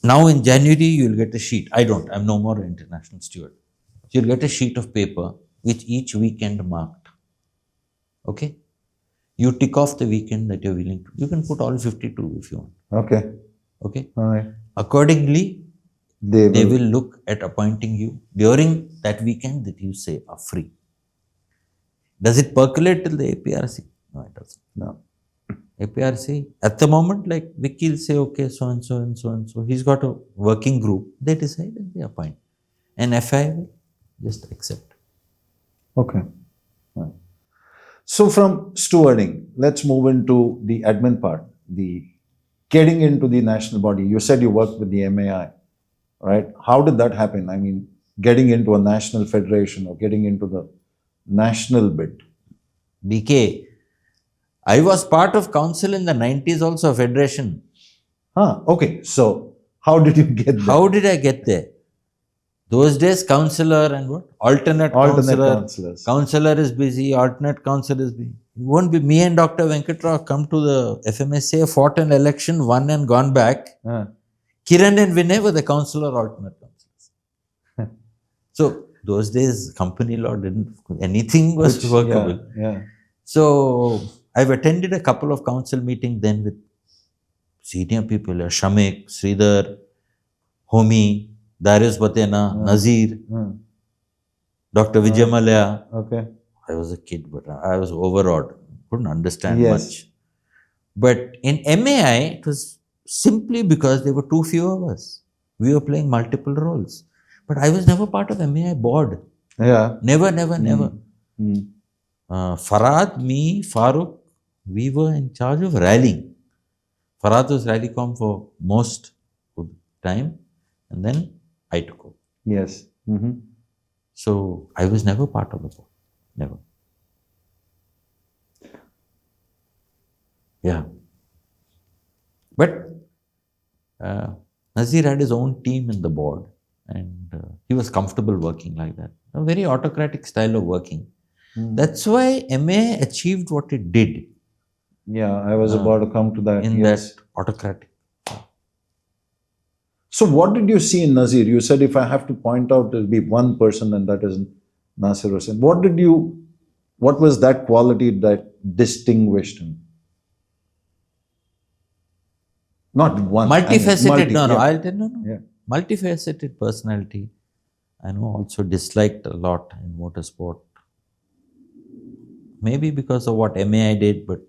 Speaker 1: now in January, you'll get a sheet. I don't. I'm no more an international steward. So you'll get a sheet of paper with each weekend marked. Okay? You tick off the weekend that you're willing to. You can put all 52 if you want.
Speaker 2: Okay.
Speaker 1: Okay?
Speaker 2: All right.
Speaker 1: Accordingly,
Speaker 2: They
Speaker 1: will look at appointing you during that weekend that you say are free. Does it percolate till the APRC? No, it doesn't.
Speaker 2: No.
Speaker 1: APRC, at the moment, like Vicky will say, okay, so and so and so and so. He's got a working group. They decide and they appoint. And FI will just accept.
Speaker 2: Okay. Right. So from stewarding, let's move into the admin part, the getting into the national body. You said you worked with the MAI, right? How did that happen? I mean, getting into a national federation or getting into the national bit.
Speaker 1: BK, I was part of council in the 90s also, federation.
Speaker 2: Okay. So how did you get there?
Speaker 1: How did I get there? Those days, councillor and what? Alternate councillor.
Speaker 2: councillors.
Speaker 1: Councillor is busy, alternate councillor is busy. It won't be me and Dr. Venkatrao come to the FMSA, fought an election, won and gone back. Kiran and Vinay were the councillor, alternate councillors. So, those days, company law didn't, anything was workable.
Speaker 2: Yeah.
Speaker 1: So, I've attended a couple of council meetings then with senior people, Shamik, Sridhar, Homi, Darius Batena, Nazir, Dr. Vijay Malya.
Speaker 2: Okay.
Speaker 1: I was a kid, but I was overawed. Couldn't understand
Speaker 2: Yes.
Speaker 1: much. But in MAI, it was simply because there were too few of us. We were playing multiple roles. But I was never part of MAI board.
Speaker 2: Yeah.
Speaker 1: Never. Farad, me, Farooq, we were in charge of rallying. Farad was rally com for most of the time. And then I took over.
Speaker 2: Yes.
Speaker 1: So I was never part of the board. Never. Yeah. But Nazir had his own team in the board and he was comfortable working like that. A very autocratic style of working. That's why MA achieved what it did.
Speaker 2: Yeah, I was about to come to that.
Speaker 1: In
Speaker 2: Yes.
Speaker 1: that autocratic.
Speaker 2: So what did you see in Nazir? You said if I have to point out, there'll be one person and that is Nasir Hussain. What was that quality that distinguished him? Not one.
Speaker 1: Multifaceted,
Speaker 2: yeah.
Speaker 1: I'll tell no.
Speaker 2: Yeah.
Speaker 1: Multifaceted personality. I know also disliked a lot in motorsport. Maybe because of what MAI did, but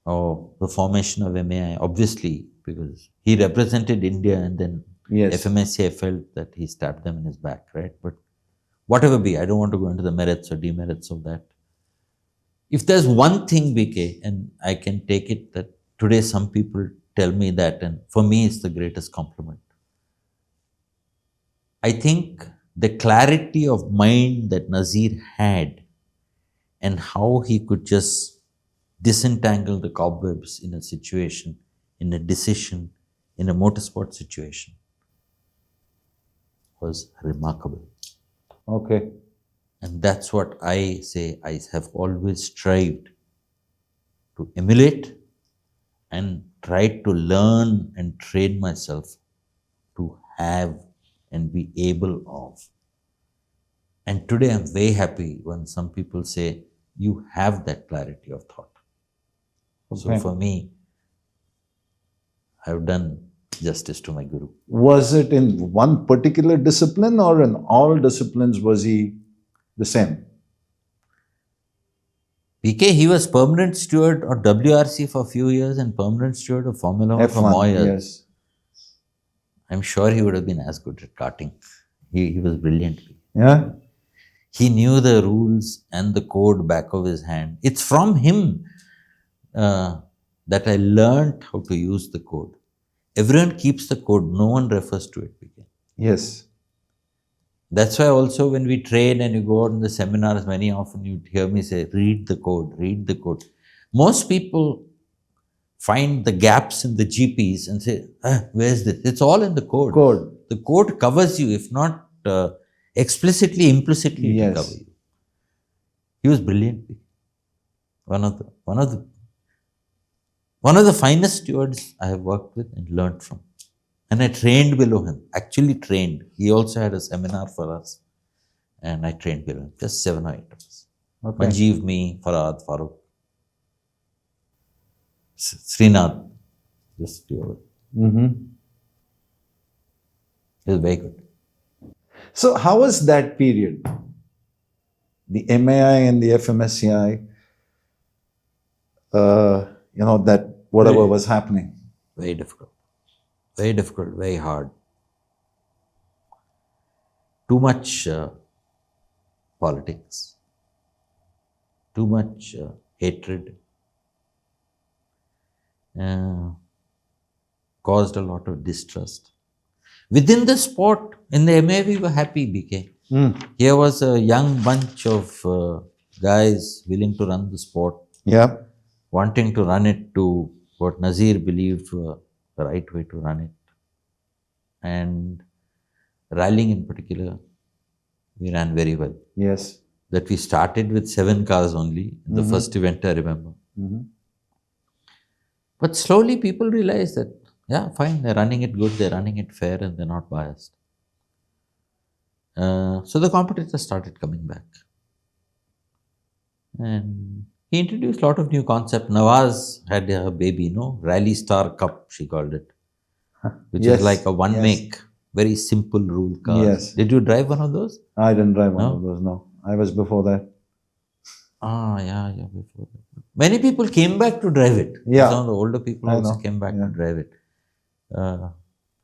Speaker 1: the formation of MAI, obviously, because he represented India and then
Speaker 2: Yes.
Speaker 1: FMSA felt that he stabbed them in his back, right? But whatever be, I don't want to go into the merits or demerits of that. If there's one thing, BK, and I can take it that today some people tell me that, and for me it's the greatest compliment. I think the clarity of mind that Nazir had and how he could just disentangle the cobwebs in a situation, in a decision, in a motorsport situation was remarkable.
Speaker 2: Okay.
Speaker 1: And that's what I say I have always strived to emulate and tried to learn and train myself to have and be able of. And today I'm very happy when some people say, you have that clarity of thought. So for me, I've done justice to my guru.
Speaker 2: Was it in one particular discipline or in all disciplines was he the same?
Speaker 1: PK, he was permanent steward of WRC for a few years and permanent steward of Formula 1 for more years.
Speaker 2: Yes.
Speaker 1: I'm sure he would have been as good at karting. He was brilliant.
Speaker 2: Yeah.
Speaker 1: He knew the rules and the code back of his hand. It's from him that I learned how to use the code. Everyone keeps the code, no one refers to it. PK.
Speaker 2: Yes.
Speaker 1: That's why also when we train and you go out in the seminars, many often you hear me say, read the code, read the code. Most people find the gaps in the GPs and say, where's this? It's all in the code. The code covers you, if not explicitly, implicitly, it will cover you. He was brilliant. One of the finest stewards I have worked with and learned from. And I trained below him, actually trained. He also had a seminar for us. And I trained below him, just 7 or 8 of us. Manjeev, me, Farhad, Farooq. Srinath, just steward. It was very good.
Speaker 2: So how was that period? The MAI and the FMSCI, that whatever was happening.
Speaker 1: Very difficult. Very difficult, very hard. Too much politics. Too much hatred. Caused a lot of distrust. Within the sport, in the MA, we were happy, BK. Here was a young bunch of guys willing to run the sport.
Speaker 2: Yeah.
Speaker 1: Wanting to run it to what Nazir believed were the right way to run it. And rallying in particular, we ran very well.
Speaker 2: Yes.
Speaker 1: That we started with 7 cars only in the first event, I remember. But slowly people realized that, yeah, fine, they're running it good, they're running it fair, and they're not biased. So the competitors started coming back. And he introduced a lot of new concepts. Nawaz had a baby, Rally Star Cup, she called it. Which is like a one-make, very simple rule car.
Speaker 2: Yes.
Speaker 1: Did you drive one of those?
Speaker 2: I didn't drive one of those, no. I was before that.
Speaker 1: Yeah, before that. Many people came back to drive it.
Speaker 2: Yeah.
Speaker 1: Some of the older people also came back to drive it.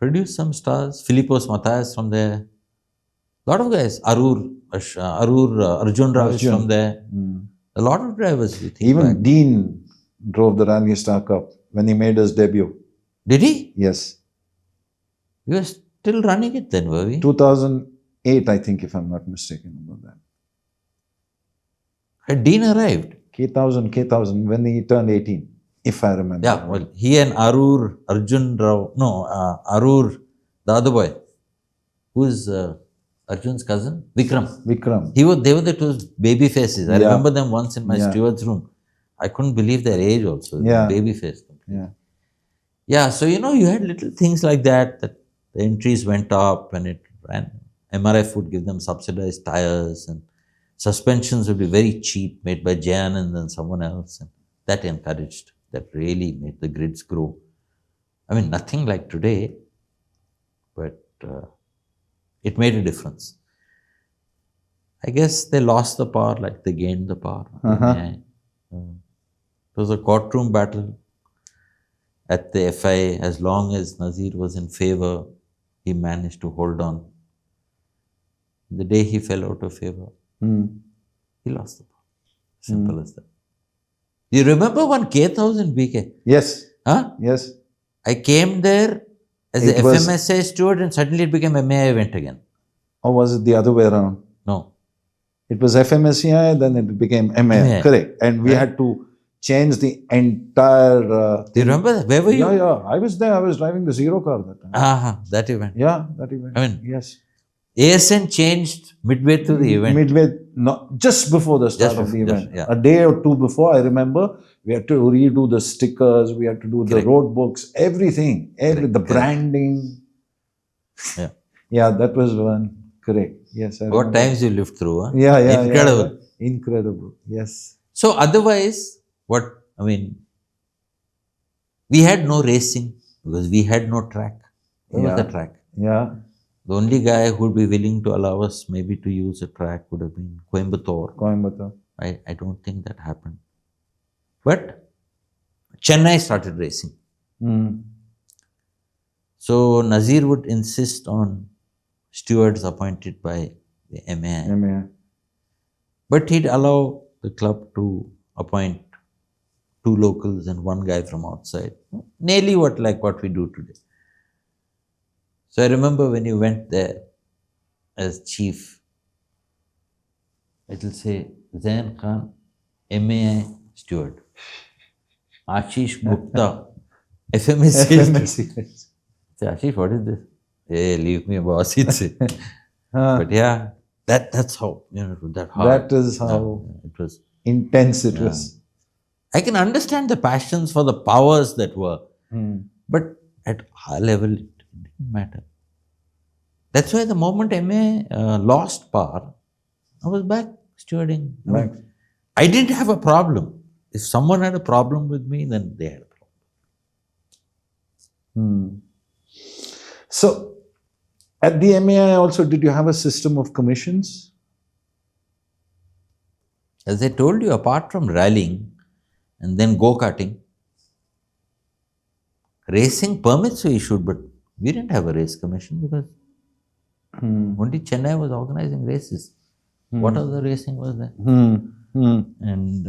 Speaker 1: Produced some stars. Filipos Matthias from there. A lot of guys. Arjun Rao is from there. A lot of drivers.
Speaker 2: Even Dean drove the Rally Star Cup when he made his debut.
Speaker 1: Did he?
Speaker 2: Yes.
Speaker 1: We were still running it then, were we?
Speaker 2: 2008, I think, if I'm not mistaken about that.
Speaker 1: Had Dean arrived?
Speaker 2: K1000, when he turned 18, if I remember.
Speaker 1: Yeah, well, he and Arjun Rao, the other boy, who is Arjun's cousin? Vikram.
Speaker 2: Vikram.
Speaker 1: They were the two baby faces. I remember them once in my steward's room. I couldn't believe their age also. Baby face. Yeah, so you had little things like that the entries went up and it ran. MRF would give them subsidized tires and suspensions would be very cheap, made by Jan and then someone else. And that encouraged, that really made the grids grow. I mean, nothing like today, but it made a difference. I guess they lost the power like they gained the power. It was a courtroom battle at the FIA. As long as Nazir was in favor, he managed to hold on. The day he fell out of favor, he lost the power. Simple as that. You remember one K1000 BK?
Speaker 2: Yes.
Speaker 1: Huh?
Speaker 2: Yes.
Speaker 1: I came there as the FMSA steward and suddenly it became MAI event again.
Speaker 2: Or was it the other way around?
Speaker 1: No.
Speaker 2: It was FMSCI, then it became MAI. Correct. And we had to change the entire...
Speaker 1: Do you remember that? Where were you?
Speaker 2: Yeah. I was there. I was driving the Zero car that time.
Speaker 1: That event.
Speaker 2: Yeah, that event.
Speaker 1: I mean,
Speaker 2: yes.
Speaker 1: ASN changed midway through the event.
Speaker 2: Midway, no, just before the start
Speaker 1: Just
Speaker 2: of the
Speaker 1: before,
Speaker 2: event.
Speaker 1: yeah.
Speaker 2: A day or two before, I remember, we had to redo the stickers, we had to do the
Speaker 1: Correct.
Speaker 2: road books, everything,
Speaker 1: Correct,
Speaker 2: the
Speaker 1: correct.
Speaker 2: branding.
Speaker 1: Yeah.
Speaker 2: Yeah, that was one. Correct. Yes, I
Speaker 1: What
Speaker 2: remember.
Speaker 1: times you lived through, huh?
Speaker 2: Yeah, yeah,
Speaker 1: Incredible.
Speaker 2: yeah. Incredible. Yes.
Speaker 1: So otherwise, we had no racing because we had no track. Where was the track?
Speaker 2: Yeah.
Speaker 1: The only guy who would be willing to allow us maybe to use a track would have been
Speaker 2: Coimbatore.
Speaker 1: I don't think that happened. But Chennai started racing.
Speaker 2: Mm.
Speaker 1: So Nazir would insist on stewards appointed by the MAI.
Speaker 2: MAI.
Speaker 1: But he'd allow the club to appoint 2 locals and 1 guy from outside. Nearly what we do today. So I remember when you went there as chief, it will say Zayn Khan, MAI steward. Ashish Gupta, FMSC.
Speaker 2: FMSC.
Speaker 1: Say, Ashish, what is this? Hey, leave me, boss. It's it. But yeah, that's how, that hard.
Speaker 2: That is how
Speaker 1: it was.
Speaker 2: Intense it was.
Speaker 1: I can understand the passions for the powers that were, but at our level, it didn't matter. That's why the moment MA lost power, I was back stewarding. I didn't have a problem. If someone had a problem with me, then they had a problem.
Speaker 2: So, at the MAI also, did you have a system of commissions?
Speaker 1: As I told you, apart from rallying and then go-karting, racing permits were issued, but we didn't have a race commission because only Chennai was organizing races. What other racing was there? And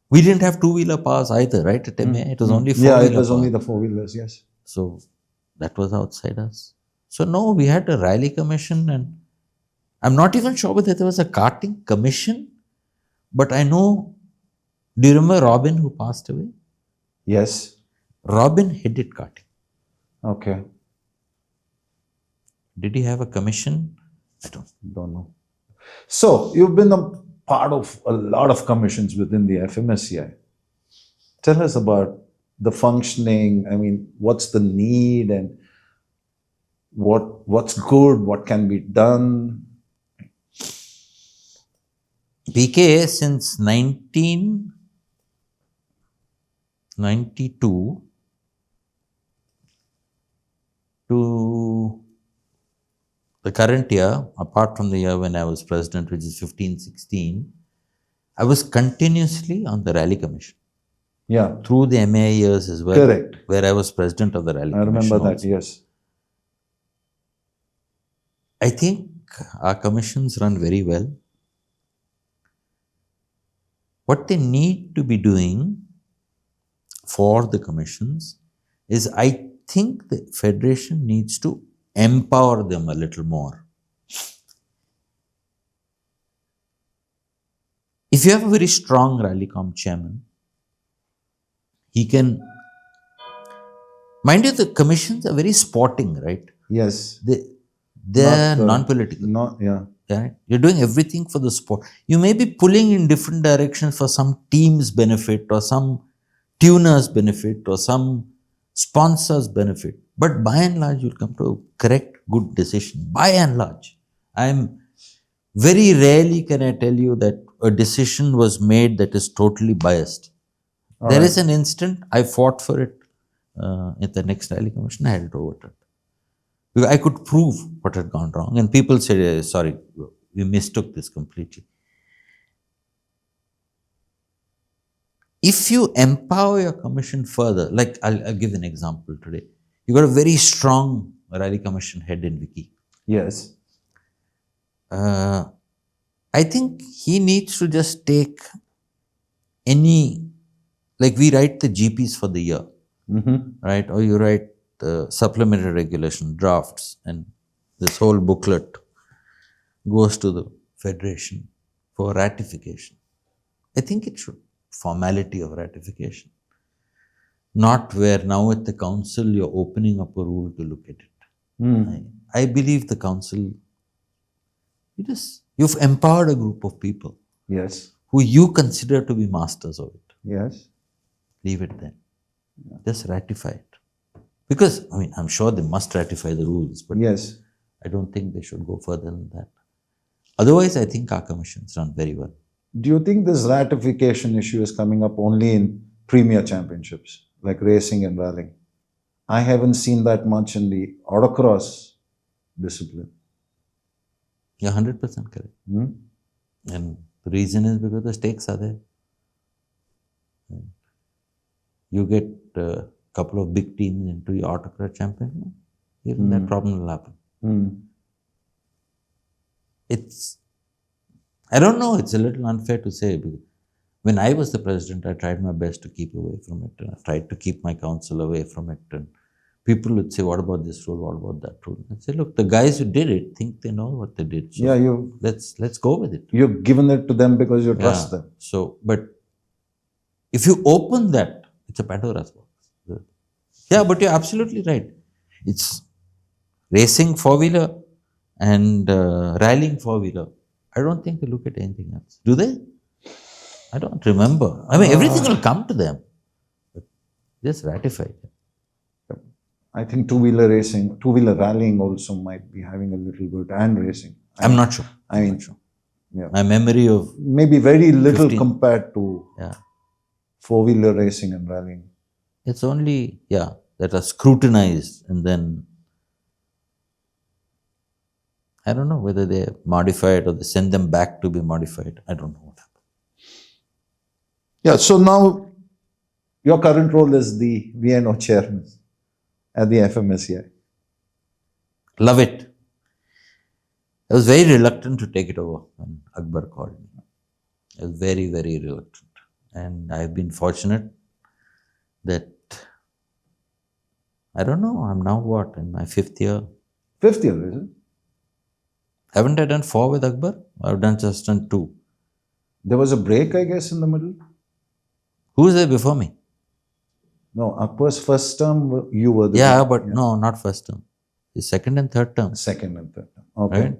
Speaker 1: we didn't have two-wheeler powers either, right? At MA, it was only four-wheeler.
Speaker 2: Yeah, it was only the four-wheelers, yes.
Speaker 1: So that was outside us. So no, we had a rally commission, and I'm not even sure whether there was a karting commission, but I know. Do you remember Robin who passed away?
Speaker 2: Yes.
Speaker 1: Robin headed karting.
Speaker 2: Okay.
Speaker 1: Did he have a commission? I
Speaker 2: don't know. So you've been a part of a lot of commissions within the FMSCI. Tell us about the functioning. I mean, what's the need and what's good, what can be done?
Speaker 1: PK since 1992 to the current year, apart from the year when I was president, which is 15-16, I was continuously on the rally commission.
Speaker 2: Yeah.
Speaker 1: Through the MA years as well.
Speaker 2: Correct.
Speaker 1: Where I was president of the rally commission.
Speaker 2: I remember that,
Speaker 1: also.
Speaker 2: Yes.
Speaker 1: I think our commissions run very well. What they need to be doing for the commissions is, I think the federation needs to empower them a little more. If you have a very strong Rallycom chairman, he can, mind you, the commissions are very sporting, right?
Speaker 2: Yes.
Speaker 1: They're non-political.
Speaker 2: Yeah.
Speaker 1: Right? You're doing everything for the sport. You may be pulling in different directions for some team's benefit or some tuner's benefit or some sponsor's benefit. But by and large, you'll come to a correct, good decision. By and large. Very rarely can I tell you that a decision was made that is totally biased. There is an instant I fought for it at the next rally commission. I had it overturned. Because I could prove what had gone wrong. And people said, sorry, we mistook this completely. If you empower your commission further, like I'll give an example today. You got a very strong rally commission head in Vicky.
Speaker 2: Yes.
Speaker 1: I think he needs to just take any, like we write the GPs for the year, right? Or you write the supplementary regulation drafts, and this whole booklet goes to the federation for ratification. I think it should. Formality of ratification. Not where now at the council you're opening up a rule to look at it. I believe the council, you've empowered a group of people
Speaker 2: Yes.
Speaker 1: who you consider to be masters of it.
Speaker 2: Yes.
Speaker 1: Leave it then. Just ratify it. Because, I mean, I'm sure they must ratify the rules, but
Speaker 2: Yes.
Speaker 1: I don't think they should go further than that. Otherwise, I think our commissions run very well.
Speaker 2: Do you think this ratification issue is coming up only in premier championships, like racing and rallying? I haven't seen that much in the autocross discipline.
Speaker 1: You're 100% correct. And the reason is because the stakes are there. You get a couple of big teams into your autocross championship, even that problem will happen. I don't know, it's a little unfair to say. Because when I was the president, I tried my best to keep away from it. And I tried to keep my council away from it. And people would say, what about this rule? What about that rule? I'd say, look, the guys who did it think they know what they did. So
Speaker 2: Yeah,
Speaker 1: let's go with it.
Speaker 2: you've given it to them because you trust them.
Speaker 1: So, but if you open that, it's a Pandora's box. Yeah, but you're absolutely right. It's racing four-wheeler and rallying four-wheeler. I don't think they look at anything else. Do they? I don't remember. I mean, everything will come to them. But just ratify it.
Speaker 2: I think two-wheeler racing, two-wheeler rallying also might be having a little bit, and racing.
Speaker 1: I'm not sure.
Speaker 2: I mean, yeah.
Speaker 1: My memory of
Speaker 2: Maybe very little
Speaker 1: 15.
Speaker 2: compared to four-wheeler racing and rallying.
Speaker 1: it's only, that are scrutinized and then I don't know whether they modify it or they send them back to be modified. I don't know what happened.
Speaker 2: Yeah, so now your current role is the VNO chairman at the FMSCI.
Speaker 1: Love it. I was very reluctant to take it over when Akbar called me. I was very, very reluctant. And I've been fortunate that, I don't know, I'm now what, in my fifth year?
Speaker 2: Fifth year, is it?
Speaker 1: Haven't I done 4 with Akbar? I've just done 2.
Speaker 2: There was a break, I guess, in the middle.
Speaker 1: Who was there before me?
Speaker 2: No, Akbar's first term, you were the
Speaker 1: No, not first term. His second and third term.
Speaker 2: second and third term. Okay.
Speaker 1: Right?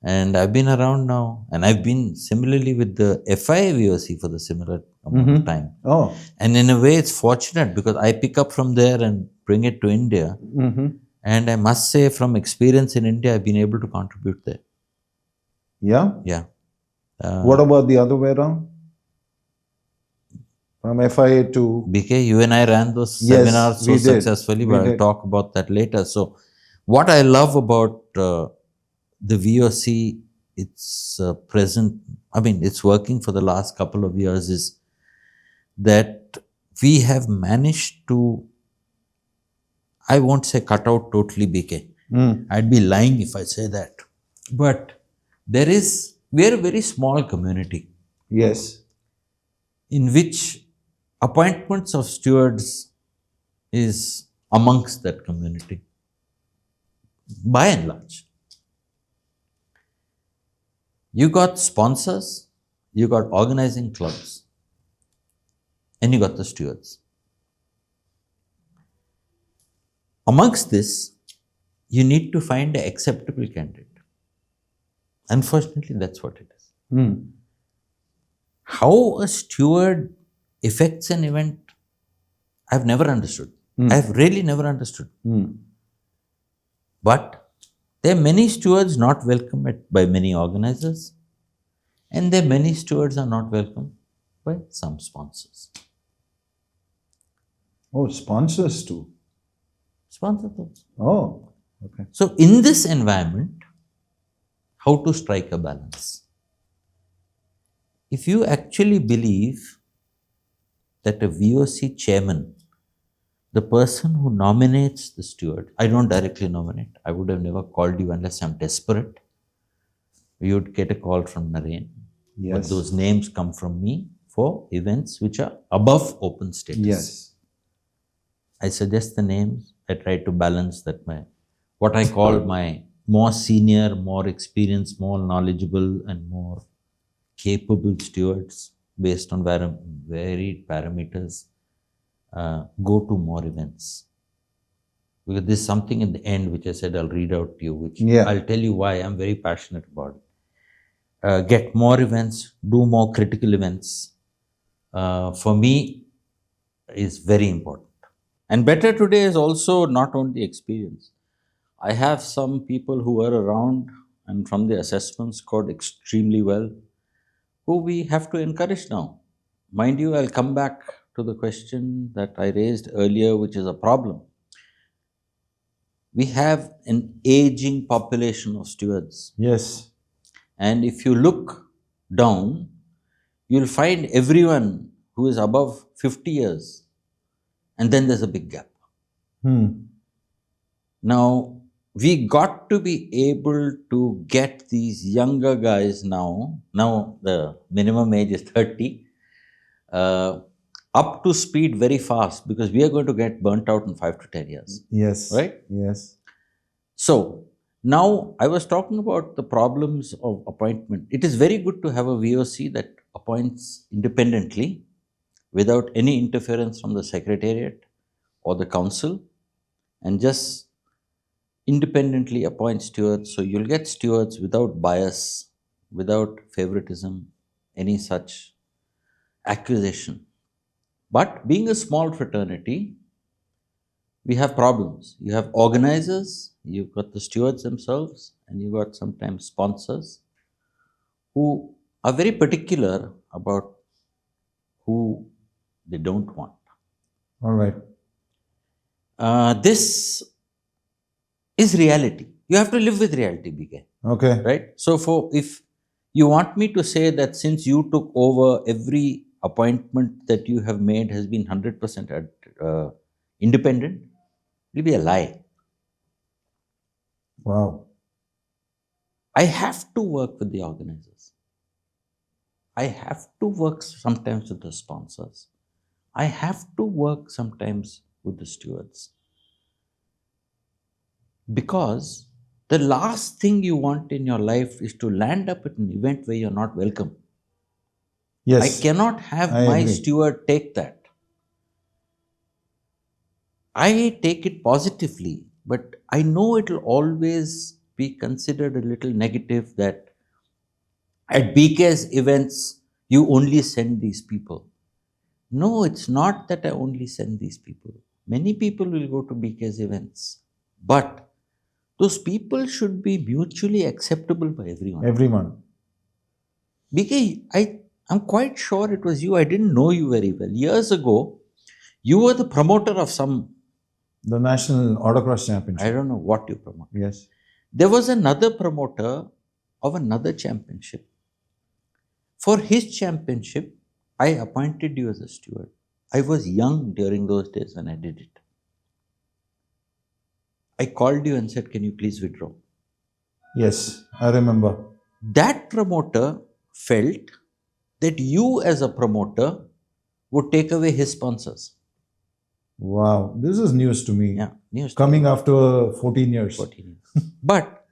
Speaker 1: And I've been around now, and I've been similarly with the FIA VOC for the similar amount of time.
Speaker 2: Oh.
Speaker 1: And in a way, it's fortunate because I pick up from there and bring it to India. And I must say, from experience in India, I've been able to contribute there.
Speaker 2: Yeah?
Speaker 1: Yeah.
Speaker 2: What about the other way around? From FIA to...
Speaker 1: BK, you and I ran those
Speaker 2: Yes,
Speaker 1: seminars
Speaker 2: we
Speaker 1: so
Speaker 2: did.
Speaker 1: successfully,
Speaker 2: We
Speaker 1: but I'll
Speaker 2: did.
Speaker 1: talk about that later. So, what I love about the VOC, it's present, I mean, it's working for the last couple of years, is that we have managed to, I won't say cut out totally BK. I'd be lying if I say that. But we're a very small community
Speaker 2: Yes.
Speaker 1: in which appointments of stewards is amongst that community, by and large. You got sponsors, you got organizing clubs, and you got the stewards. Amongst this, you need to find an acceptable candidate. Unfortunately, that's what it is. How a steward affects an event, I've never understood. I've really never understood. But there are many stewards not welcome by many organizers, and there are many stewards are not welcome by some sponsors.
Speaker 2: Oh, sponsors too.
Speaker 1: Sponsors also.
Speaker 2: Oh, okay.
Speaker 1: So in this environment, how to strike a balance? If you actually believe that a VOC chairman, the person who nominates the steward, I don't directly nominate. I would have never called you unless I'm desperate. You would get a call from Naren.
Speaker 2: Yes.
Speaker 1: But those names come from me for events which are above open status.
Speaker 2: Yes.
Speaker 1: I suggest the names. I try to balance that what I call my more senior, more experienced, more knowledgeable and more capable stewards based on varied parameters go to more events. Because there's something in the end which I said I'll read out to you, which
Speaker 2: Yeah.
Speaker 1: I'll tell you why I'm very passionate about it. Get more events, do more critical events. For me, is very important. And better today is also not only experience. I have some people who were around and from the assessments scored extremely well, who we have to encourage now. Mind you, I'll come back to the question that I raised earlier, which is a problem. We have an aging population of stewards.
Speaker 2: Yes.
Speaker 1: And if you look down, you'll find everyone who is above 50 years. And then there's a big gap. Now, we got to be able to get these younger guys now the minimum age is 30, up to speed very fast, because we are going to get burnt out in 5 to 10 years.
Speaker 2: Yes.
Speaker 1: Right?
Speaker 2: Yes.
Speaker 1: So, now I was talking about the problems of appointment. It is very good to have a VOC that appoints independently without any interference from the secretariat or the council, and just independently appoint stewards. So you'll get stewards without bias, without favoritism, any such accusation. But being a small fraternity, we have problems. You have organizers, you've got the stewards themselves, and you've got sometimes sponsors who are very particular about who they don't want.
Speaker 2: All right.
Speaker 1: This is reality. You have to live with reality, BK.
Speaker 2: Okay.
Speaker 1: Right? So if you want me to say that since you took over, every appointment that you have made has been 100% independent, it'll be a lie.
Speaker 2: Wow.
Speaker 1: I have to work with the organizers. I have to work sometimes with the sponsors. I have to work sometimes with the stewards. Because the last thing you want in your life is to land up at an event where you're not welcome.
Speaker 2: Yes.
Speaker 1: I cannot have
Speaker 2: I
Speaker 1: my
Speaker 2: agree.
Speaker 1: steward take that. I take it positively, but I know it will always be considered a little negative that at BK's events, you only send these people. No, it's not that I only send these people. Many people will go to BK's events, but those people should be mutually acceptable by everyone.
Speaker 2: Everyone.
Speaker 1: BK, I'm quite sure it was you. I didn't know you very well. Years ago, you were the promoter of some,
Speaker 2: The National Autocross Championship.
Speaker 1: I don't know what you promote.
Speaker 2: Yes.
Speaker 1: There was another promoter of another championship. For his championship, I appointed you as a steward. I was young during those days when I did it. I called you and said, can you please withdraw?
Speaker 2: Yes, I remember.
Speaker 1: That promoter felt that you as a promoter would take away his sponsors.
Speaker 2: Wow. This is news to me.
Speaker 1: Yeah, news.
Speaker 2: Coming after 14 years.
Speaker 1: 14 years. But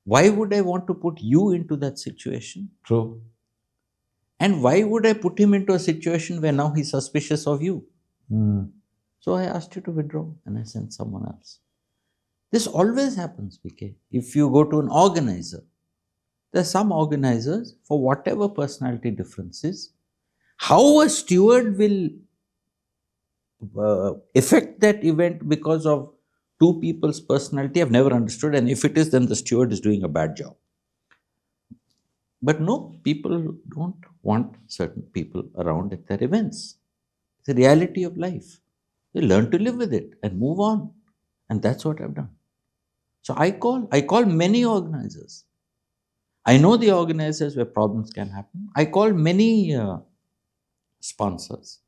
Speaker 1: why would I want to put you into that situation?
Speaker 2: True.
Speaker 1: And why would I put him into a situation where now he's suspicious of you? So I asked you to withdraw and I sent someone else. This always happens, BK. If you go to an organizer, there are some organizers, for whatever personality differences, how a steward will affect that event because of two people's personality, I've never understood. And if it is, then the steward is doing a bad job. But no, people don't want certain people around at their events. It's the reality of life. They learn to live with it and move on. And that's what I've done. So I call many organizers. I know the organizers where problems can happen. I call many sponsors.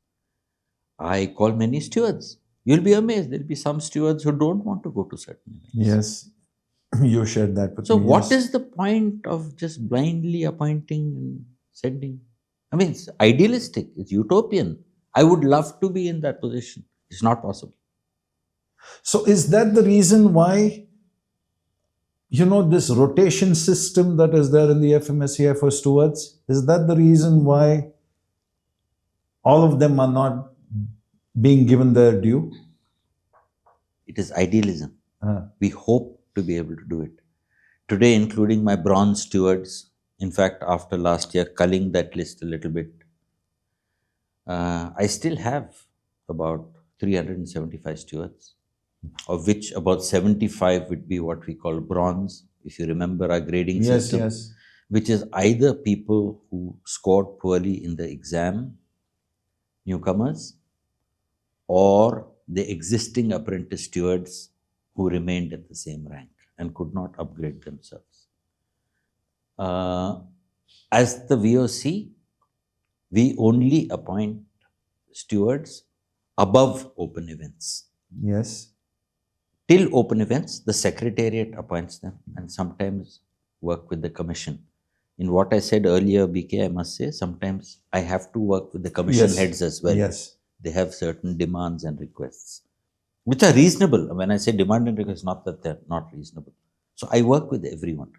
Speaker 1: I call many stewards. You'll be amazed. There'll be some stewards who don't want to go to certain events.
Speaker 2: Yes. You shared that with
Speaker 1: So
Speaker 2: me.
Speaker 1: what
Speaker 2: yes.
Speaker 1: is the point of just blindly appointing and sending? I mean, it's idealistic. It's utopian. I would love to be in that position. It's not possible.
Speaker 2: So is that the reason why, this rotation system that is there in the FMSCI for stewards, is that the reason why all of them are not being given their due?
Speaker 1: It is idealism.
Speaker 2: Uh,
Speaker 1: We hope to be able to do it. Today, including my bronze stewards, in fact, after last year, culling that list a little bit, I still have about 375 stewards, of which about 75 would be what we call bronze, if you remember our grading
Speaker 2: yes,
Speaker 1: system,
Speaker 2: yes.
Speaker 1: which is either people who scored poorly in the exam, newcomers, or the existing apprentice stewards who remained at the same rank and could not upgrade themselves. As the VOC, we only appoint stewards above open events.
Speaker 2: Yes.
Speaker 1: Till open events, the secretariat appoints them and sometimes work with the commission. In what I said earlier, BK, I must say, sometimes I have to work with the commission
Speaker 2: Yes.
Speaker 1: heads as well.
Speaker 2: Yes.
Speaker 1: They have certain demands and requests, which are reasonable. When I say demand and request, not that they're not reasonable. So I work with everyone.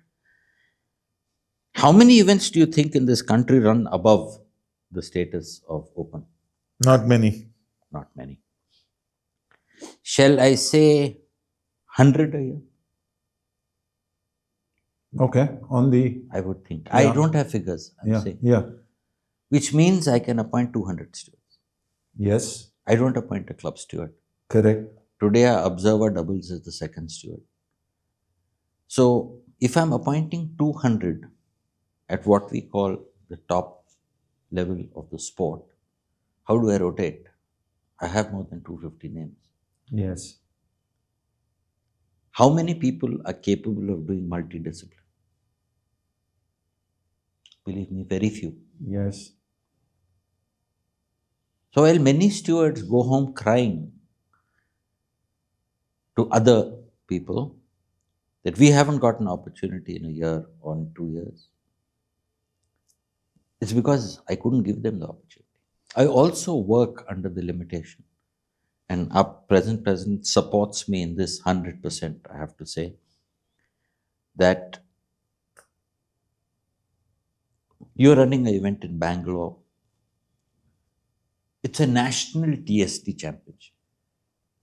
Speaker 1: How many events do you think in this country run above the status of open?
Speaker 2: Not many.
Speaker 1: Not many. Shall I say 100 a year?
Speaker 2: Okay. On the.
Speaker 1: I would think. I don't have figures, I'm saying.
Speaker 2: Yeah.
Speaker 1: Which means I can appoint 200 stewards.
Speaker 2: Yes.
Speaker 1: I don't appoint a club steward.
Speaker 2: Correct.
Speaker 1: Today, our observer doubles as the second steward. So, if I'm appointing 200 at what we call the top level of the sport, how do I rotate? I have more than 250 names.
Speaker 2: Yes.
Speaker 1: How many people are capable of doing multidiscipline? Believe me, very few.
Speaker 2: Yes.
Speaker 1: So while many stewards go home crying to other people that we haven't got an opportunity in a year or in 2 years, it's because I couldn't give them the opportunity. I also work under the limitation. And our present president supports me in this 100%, I have to say, that you're running an event in Bangalore. It's a national TST championship.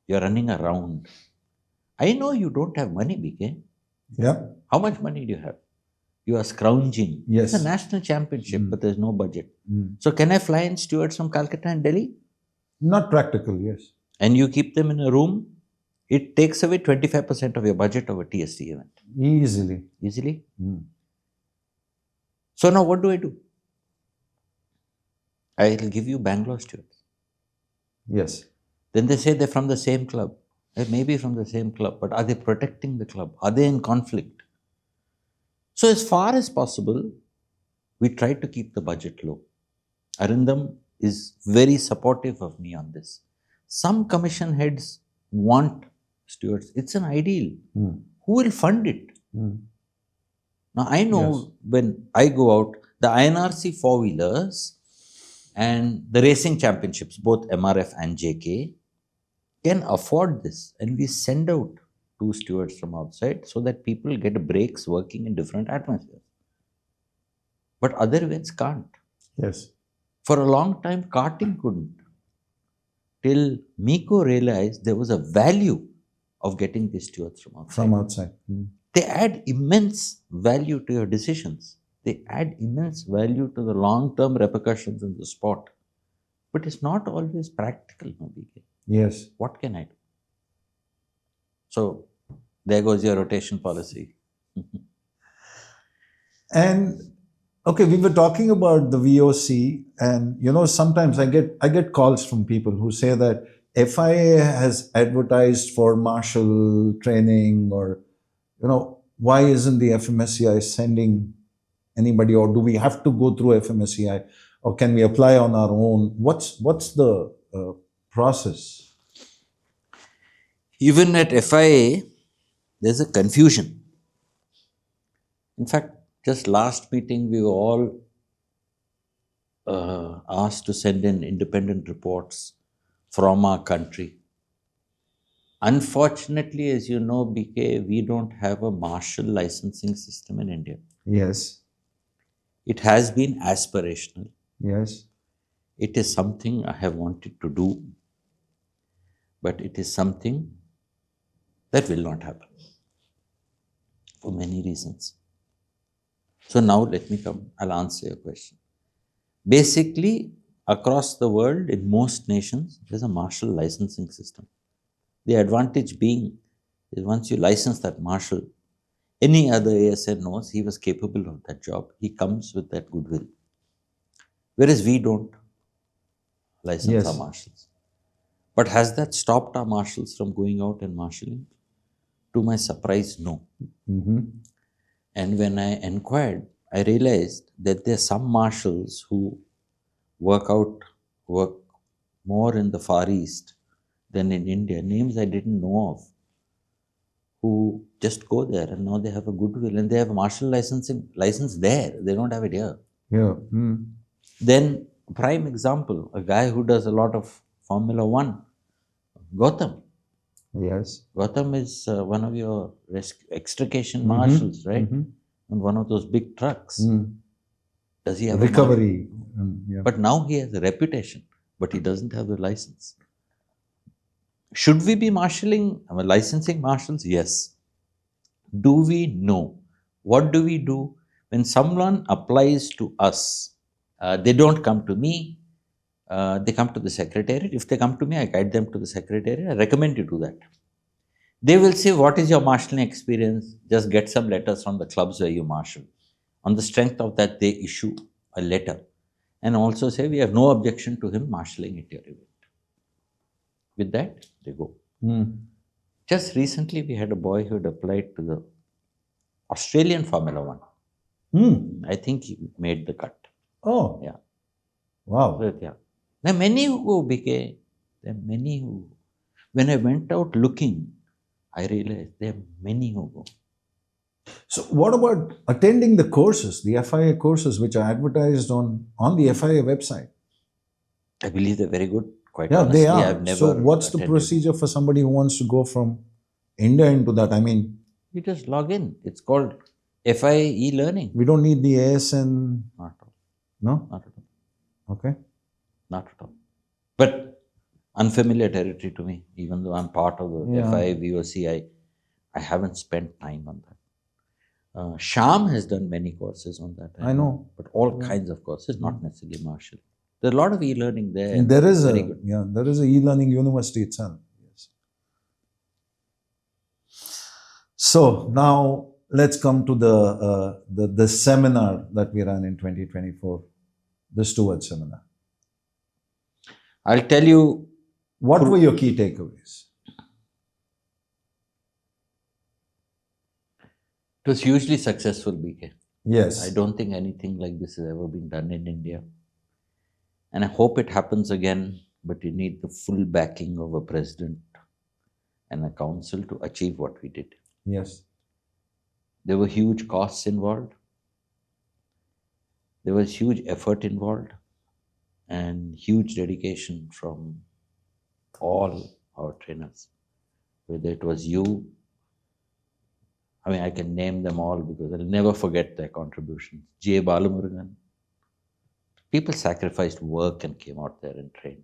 Speaker 1: You're running a round. I know you don't have money, BK.
Speaker 2: Yeah.
Speaker 1: How much money do you have? You are scrounging.
Speaker 2: Yes.
Speaker 1: It's a national championship, but there's no budget. So can I fly in stewards from Calcutta and Delhi?
Speaker 2: Not practical, yes.
Speaker 1: And you keep them in a room, it takes away 25% of your budget of a TST event.
Speaker 2: Easily.
Speaker 1: Easily. So now what do? I'll give you Bangalore stewards.
Speaker 2: Yes.
Speaker 1: Then they say they're from the same club. They may be from the same club, but are they protecting the club? Are they in conflict? So as far as possible, we try to keep the budget low. Arindam is very supportive of me on this. Some commission heads want stewards. It's an ideal. Who will fund it? Now, I know when I go out, the INRC four-wheelers and the racing championships, both MRF and JK, can afford this. And we send out 2 stewards from outside so that people get breaks working in different atmospheres. But other events can't.
Speaker 2: Yes.
Speaker 1: For a long time, karting couldn't. Till Miko realized there was a value of getting these stewards from outside.
Speaker 2: From outside.
Speaker 1: They add immense value to your decisions. They add immense value to the long-term repercussions in the sport. But it's not always practical, no, BK.
Speaker 2: Yes.
Speaker 1: What can I do? So, there goes your rotation policy.
Speaker 2: And okay, we were talking about the VOC, and sometimes I get calls from people who say that FIA has advertised for marshal training, or why isn't the FMSCI sending anybody, or do we have to go through FMSCI, or can we apply on our own? What's the process?
Speaker 1: Even at FIA, there's a confusion. In fact, just last meeting, we were all asked to send in independent reports from our country. Unfortunately, as you know, BK, we don't have a martial licensing system in India.
Speaker 2: Yes.
Speaker 1: It has been aspirational.
Speaker 2: Yes.
Speaker 1: It is something I have wanted to do, but it is something That will not happen for many reasons. So now let me come, I'll answer your question. Basically, across the world, in most nations, there's a martial licensing system. The advantage being is once you license that marshal, any other ASN knows he was capable of that job. He comes with that goodwill. Whereas we don't license our marshals. But has that stopped our marshals from going out and marshalling? To my surprise, no. And when I inquired, I realized that there are some marshals who work more in the Far East than in India, names I didn't know of, who just go there and now they have a goodwill and they have a martial license there. They don't have it here.
Speaker 2: Yeah.
Speaker 1: Then, prime example, a guy who does a lot of Formula One, Gautam.
Speaker 2: Yes.
Speaker 1: Gautam is one of your extrication marshals, right? On one of those big trucks. Does he have
Speaker 2: recovery?
Speaker 1: Yeah. But now he has a reputation, but he doesn't have the license. Should we be licensing marshals? Yes. Do we? No. What do we do? When someone applies to us, they don't come to me, they come to the secretariat. If they come to me, I guide them to the secretariat. I recommend you do that. They will say, what is your marshalling experience? Just get some letters from the clubs where you marshal. On the strength of that, they issue a letter and also say, we have no objection to him marshalling at your event. With that, they go. Just recently, we had a boy who had applied to the Australian Formula One. I think he made the cut.
Speaker 2: Oh.
Speaker 1: Yeah.
Speaker 2: Wow.
Speaker 1: So, yeah. There are many who go, BK. There are many who. When I went out looking, I realized there are many who go.
Speaker 2: So what about attending the courses, the FIA courses, which are advertised on the FIA website?
Speaker 1: I believe they're very good. Quite
Speaker 2: yeah,
Speaker 1: honestly,
Speaker 2: they are.
Speaker 1: I've never
Speaker 2: So what's the
Speaker 1: attended.
Speaker 2: procedure for somebody who wants to go from India into that? I mean,
Speaker 1: you just log in. It's called FIA e-learning.
Speaker 2: We don't need the ASN.
Speaker 1: Not at all.
Speaker 2: No?
Speaker 1: Not at all.
Speaker 2: Okay.
Speaker 1: Not at all. But unfamiliar territory to me, even though I'm part of the FIA VOC, I haven't spent time on that. Sham has done many courses on that.
Speaker 2: I know.
Speaker 1: But all kinds of courses, not necessarily martial. There's a lot of e-learning there.
Speaker 2: And there is there is a e-learning university itself. Yes. So now let's come to the seminar that we ran in 2024, the Steward seminar.
Speaker 1: I'll tell you.
Speaker 2: What were your key takeaways?
Speaker 1: It was hugely successful, BK.
Speaker 2: Yes.
Speaker 1: I don't think anything like this has ever been done in India. And I hope it happens again, but you need the full backing of a president and a council to achieve what we did.
Speaker 2: Yes.
Speaker 1: There were huge costs involved. There was huge effort involved and huge dedication from all our trainers. Whether it was you, I can name them all because I'll never forget their contributions. J. Balamurugan. People sacrificed work and came out there and trained.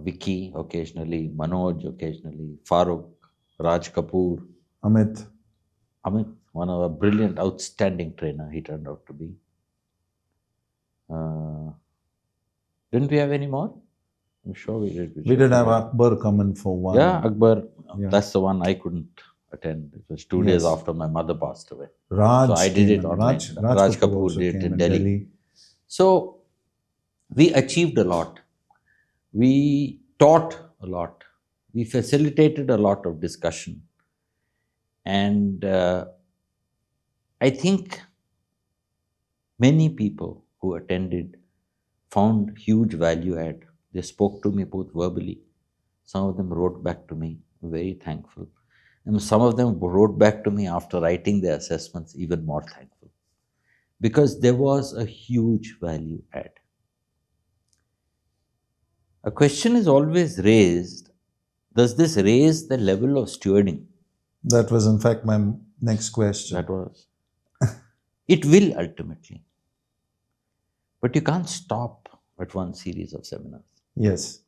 Speaker 1: Vicky occasionally, Manoj occasionally, Farooq, Raj Kapoor.
Speaker 2: Amit,
Speaker 1: one of a brilliant, outstanding trainer he turned out to be. Didn't we have any more? I'm sure we did.
Speaker 2: We did have Akbar come in for one.
Speaker 1: Yeah, Akbar. Yeah. That's the one I couldn't attend. It was 2 days after my mother passed away.
Speaker 2: Raj,
Speaker 1: so I did it online. Raj Kapoor did it in Delhi. So we achieved a lot. We taught a lot. We facilitated a lot of discussion. And I think many people who attended found huge value add. They spoke to me both verbally. Some of them wrote back to me, very thankful. And some of them wrote back to me after writing their assessments, even more thankful. Because there was a huge value add. A question is always raised, does this raise the level of stewarding?
Speaker 2: That was in fact my next question.
Speaker 1: That was. It will ultimately. But you can't stop at one series of seminars.
Speaker 2: Yes.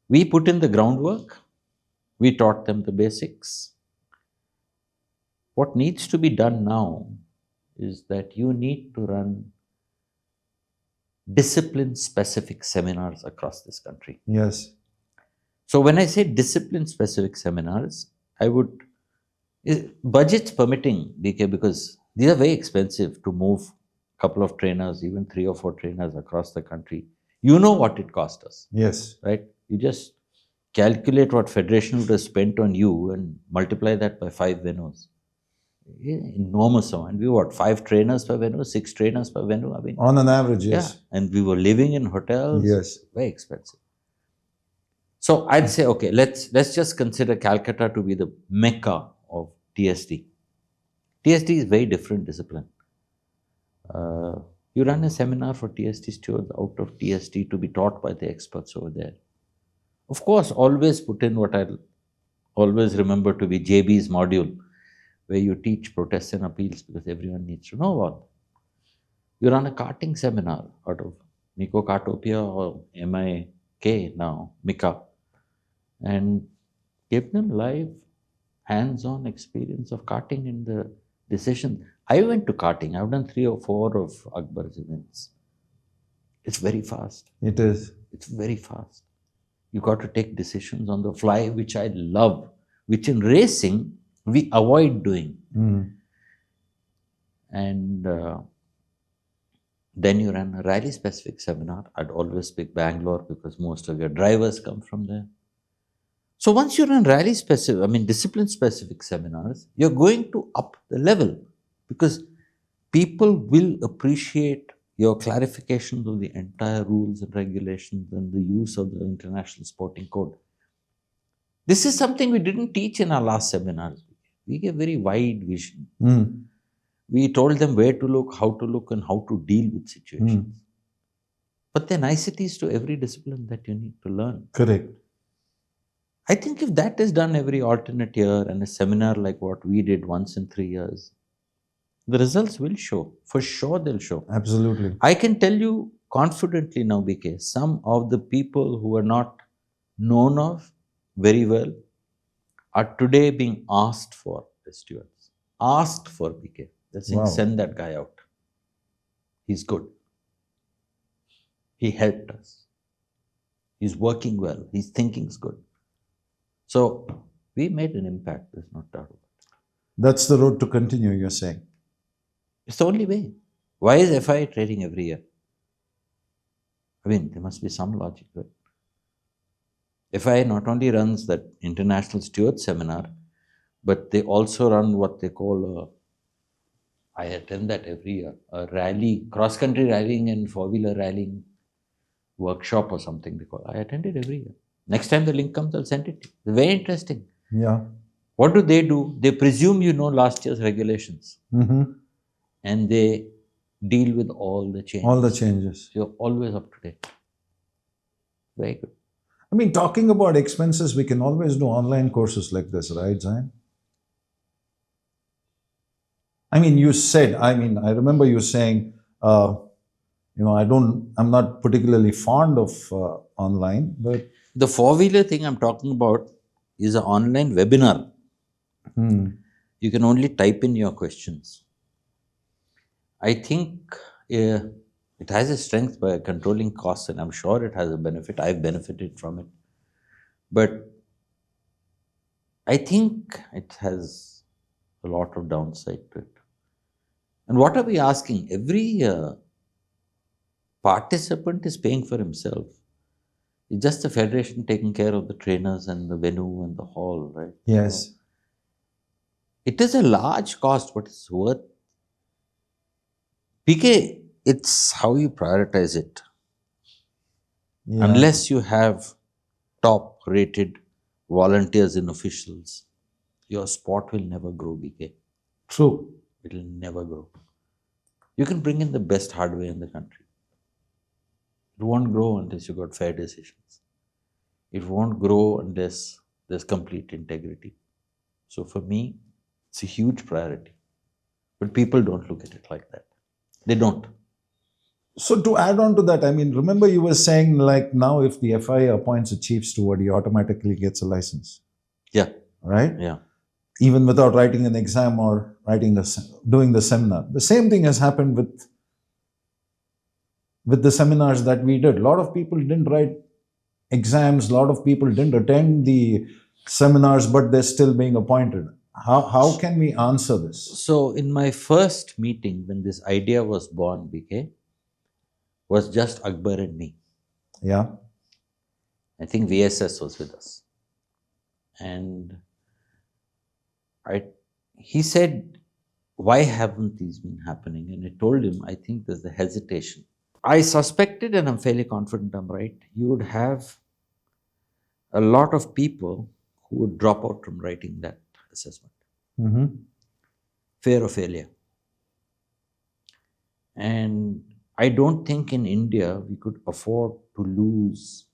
Speaker 1: We put in the groundwork. We taught them the basics. What needs to be done now is that you need to run discipline-specific seminars across this country.
Speaker 2: Yes.
Speaker 1: So when I say discipline-specific seminars, I would, budgets permitting, BK, because these are very expensive to move a couple of trainers, even 3 or 4 trainers across the country. You know what it cost us,
Speaker 2: Yes.
Speaker 1: right? You just calculate what federation would have spent on you and multiply that by 5 venues. Enormous amount. We were what, 5 trainers per venue, 6 trainers per venue? I mean,
Speaker 2: On an average,
Speaker 1: yeah.
Speaker 2: yes.
Speaker 1: And we were living in hotels.
Speaker 2: Yes.
Speaker 1: Very expensive. So I'd say, okay, let's just consider Calcutta to be the mecca of TSD. TSD is very different discipline. You run a seminar for TSD stewards out of TSD to be taught by the experts over there. Of course, always put in what I'll always remember to be JB's module, where you teach protests and appeals because everyone needs to know about them. You run a karting seminar out of Miko Kartopia or MIK now, Mika, and give them live, hands-on experience of karting in the decision. I went to karting. I've done 3 or 4 of Akbar's events. It's very fast.
Speaker 2: It is.
Speaker 1: It's very fast. You got to take decisions on the fly, which I love, which in racing we avoid doing. And then you run a rally-specific seminar. I'd always pick Bangalore because most of your drivers come from there. So once you run discipline-specific seminars, you're going to up the level because people will appreciate your clarifications of the entire rules and regulations and the use of the International Sporting Code. This is something we didn't teach in our last seminars. We gave very wide vision. We told them where to look, and how to deal with situations. But there are niceties to every discipline that you need to learn.
Speaker 2: Correct.
Speaker 1: I think if that is done every alternate year and a seminar like what we did once in 3 years, the results will show. For sure they'll show.
Speaker 2: Absolutely.
Speaker 1: I can tell you confidently now, BK, some of the people who are not known of very well are today being asked for the stewards. Asked for, BK. They're saying, send that guy out. He's good. He helped us. He's working well. His thinking's good. So we made an impact, there's no doubt about it.
Speaker 2: That's the road to continue, you're saying.
Speaker 1: It's the only way. Why is FIA trading every year? I mean, there must be some logic, right? FIA not only runs that International Steward Seminar, but they also run what they call I attend that every year, a rally, cross-country rallying and four-wheeler rallying workshop or something they call. I attend it every year. Next time the link comes, I'll send it to you. It's very interesting.
Speaker 2: Yeah.
Speaker 1: What do? They presume you know last year's regulations. And they deal with all the changes.
Speaker 2: All the changes.
Speaker 1: You're always up to date. Very good.
Speaker 2: I mean, talking about expenses, we can always do online courses like this, right, Zayn? I mean, I remember you saying, I'm not particularly fond of online, but...
Speaker 1: The four-wheeler thing I'm talking about is an online webinar. You can only type in your questions. I think it has a strength by controlling costs, and I'm sure it has a benefit. I've benefited from it. But I think it has a lot of downside to it. And what are we asking? Every participant is paying for himself. It's just the federation taking care of the trainers and the venue and the hall, right?
Speaker 2: Yes.
Speaker 1: So it is a large cost, but it's worth. PK, it's how you prioritize it.
Speaker 2: Yeah.
Speaker 1: Unless you have top-rated volunteers and officials, your sport will never grow, BK.
Speaker 2: True.
Speaker 1: It will never grow. You can bring in the best hardware in the country. It won't grow unless you got fair decisions. It won't grow unless there's complete integrity. So for me, it's a huge priority. But people don't look at it like that. They don't.
Speaker 2: So to add on to that, I mean, remember you were saying like now if the FIA appoints a chief steward, he automatically gets a license.
Speaker 1: Yeah.
Speaker 2: right?
Speaker 1: Yeah.
Speaker 2: Even without writing an exam or doing the seminar. The same thing has happened with the seminars that we did. A lot of people didn't write exams, a lot of people didn't attend the seminars, but they're still being appointed. How can we answer this?
Speaker 1: So, in my first meeting, when this idea was born, BK, was just Akbar and me.
Speaker 2: Yeah.
Speaker 1: I think VSS was with us. And he said, why haven't these been happening? And I told him, I think there's a hesitation. I suspected, and I'm fairly confident I'm right, you would have a lot of people who would drop out from writing that assessment.
Speaker 2: Mm-hmm.
Speaker 1: Fear of failure. And I don't think in India we could afford to lose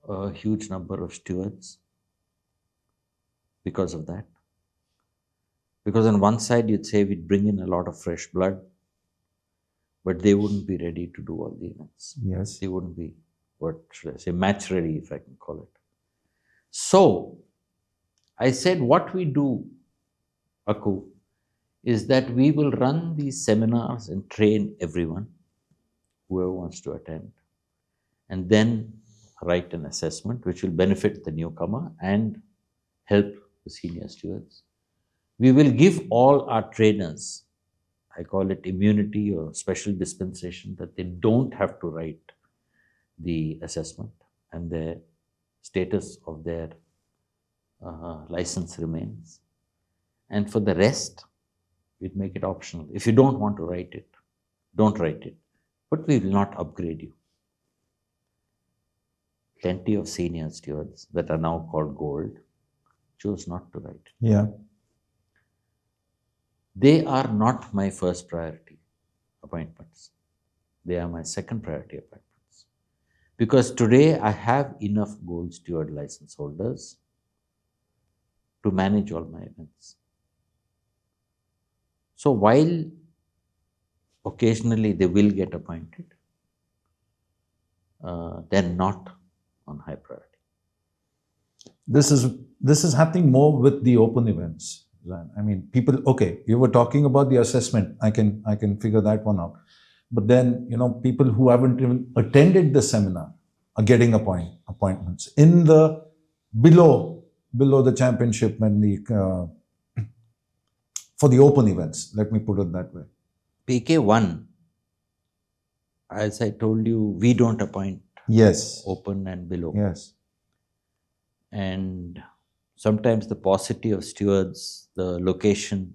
Speaker 1: a huge number of stewards because of that. Because on one side you'd say we'd bring in a lot of fresh blood, but they wouldn't be ready to do all the events.
Speaker 2: Yes.
Speaker 1: They wouldn't be, what should I say, match ready, if I can call it. So I said, what we do, Aku, is that we will run these seminars and train everyone, whoever wants to attend, and then write an assessment which will benefit the newcomer and help the senior stewards. We will give all our trainers, I call it immunity or special dispensation, that they don't have to write the assessment and the status of their license remains. And for the rest, we'd make it optional. If you don't want to write it, don't write it. But we will not upgrade you. Plenty of senior stewards that are now called gold chose not to write.
Speaker 2: Yeah.
Speaker 1: They are not my first priority appointments. They are my second priority appointments. Because today I have enough gold steward license holders to manage all my events. So while occasionally they will get appointed, they're not on high priority.
Speaker 2: This is happening more with the open events. I mean, people. Okay, you were talking about the assessment. I can figure that one out. But then, people who haven't even attended the seminar are getting appointments in the below the championship and the for the open events. Let me put it that way.
Speaker 1: PK1, as I told you, we don't appoint
Speaker 2: Yes.
Speaker 1: open and below.
Speaker 2: Yes.
Speaker 1: And sometimes the paucity of stewards, the location,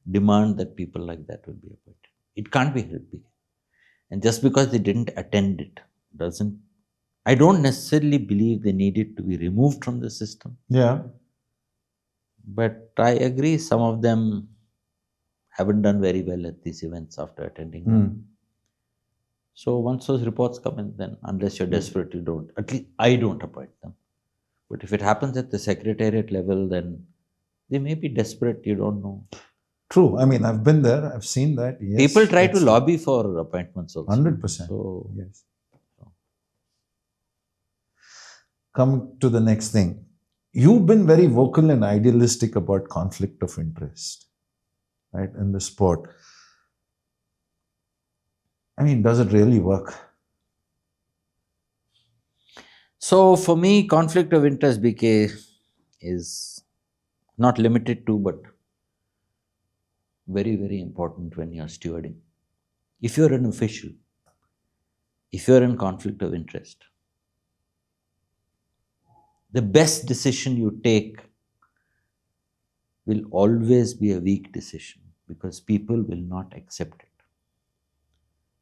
Speaker 1: demand that people like that will be appointed. It can't be helped. And just because they didn't attend it doesn't, I don't necessarily believe they needed to be removed from the system.
Speaker 2: Yeah.
Speaker 1: But I agree, some of them haven't done very well at these events after attending them. So once those reports come in, then unless you're desperate, you don't. At least I don't appoint them. But if it happens at the secretariat level, then they may be desperate, you don't know.
Speaker 2: True. I mean, I've been there. I've seen that. Yes,
Speaker 1: people try to lobby for appointments also.
Speaker 2: 100%.
Speaker 1: So,
Speaker 2: yes. Come to the next thing. You've been very vocal and idealistic about conflict of interest, right, in the sport. I mean, does it really work?
Speaker 1: So for me, conflict of interest, BK, is not limited to, but very, very important when you're stewarding. If you're an official, if you're in conflict of interest, the best decision you take will always be a weak decision because people will not accept it.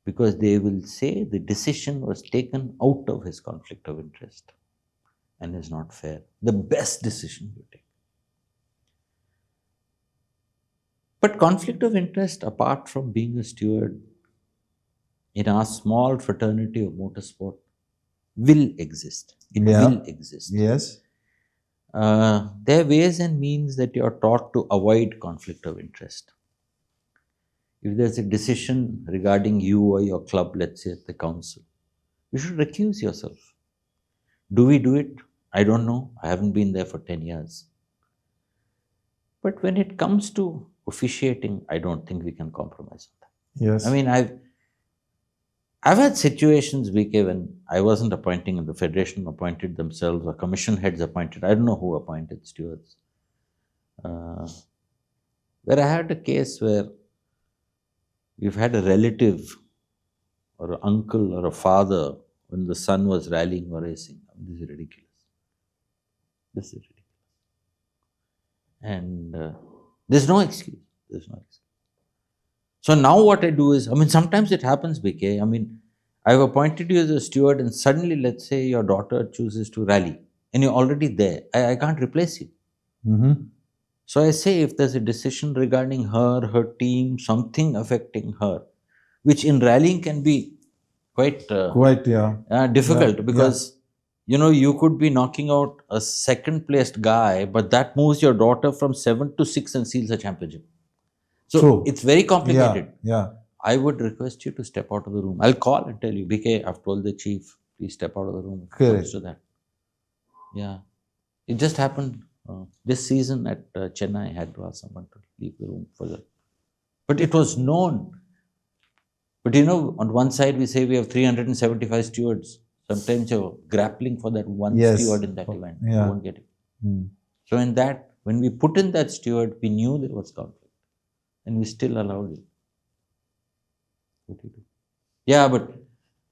Speaker 1: Because they will say the decision was taken out of his conflict of interest and is not fair. The best decision you take. But conflict of interest, apart from being a steward, in our small fraternity of motorsport, will exist. It will exist.
Speaker 2: Yes.
Speaker 1: There are ways and means that you are taught to avoid conflict of interest. If there's a decision regarding you or your club, let's say at the council, you should recuse yourself. Do we do it? I don't know. I haven't been there for 10 years. But when it comes to officiating, I don't think we can compromise on that.
Speaker 2: Yes.
Speaker 1: I mean, I've had situations, VK, when I wasn't appointing and the federation appointed themselves or commission heads appointed. I don't know who appointed stewards. Where I had a case where we've had a relative or an uncle or a father when the son was rallying or racing. This is ridiculous. This is ridiculous. And there's no excuse. There's no excuse. So now what I do is, I mean, sometimes it happens, BK. I mean, I've appointed you as a steward and suddenly, let's say your daughter chooses to rally and you're already there. I can't replace you.
Speaker 2: Mm-hmm.
Speaker 1: So I say if there's a decision regarding her, her team, something affecting her, which in rallying can be quite
Speaker 2: Quite, yeah.
Speaker 1: difficult
Speaker 2: Yeah,
Speaker 1: because you could be knocking out a second placed guy, but that moves your daughter from 7 to 6 and seals a championship. So
Speaker 2: True.
Speaker 1: it's very complicated.
Speaker 2: Yeah.
Speaker 1: I would request you to step out of the room. I'll call and tell you, BK, I've told the chief, please step out of the room. If it
Speaker 2: Correct.
Speaker 1: comes to that. Yeah. It just happened this season at Chennai. I had to ask someone to leave the room for that. But it was known. But on one side we say we have 375 stewards. Sometimes you're grappling for that one
Speaker 2: Yes.
Speaker 1: steward in that event. You
Speaker 2: Yeah.
Speaker 1: won't get it.
Speaker 2: Mm.
Speaker 1: So in that, when we put in that steward, we knew there was conflict. And we still allowed it. What do you do? Yeah, but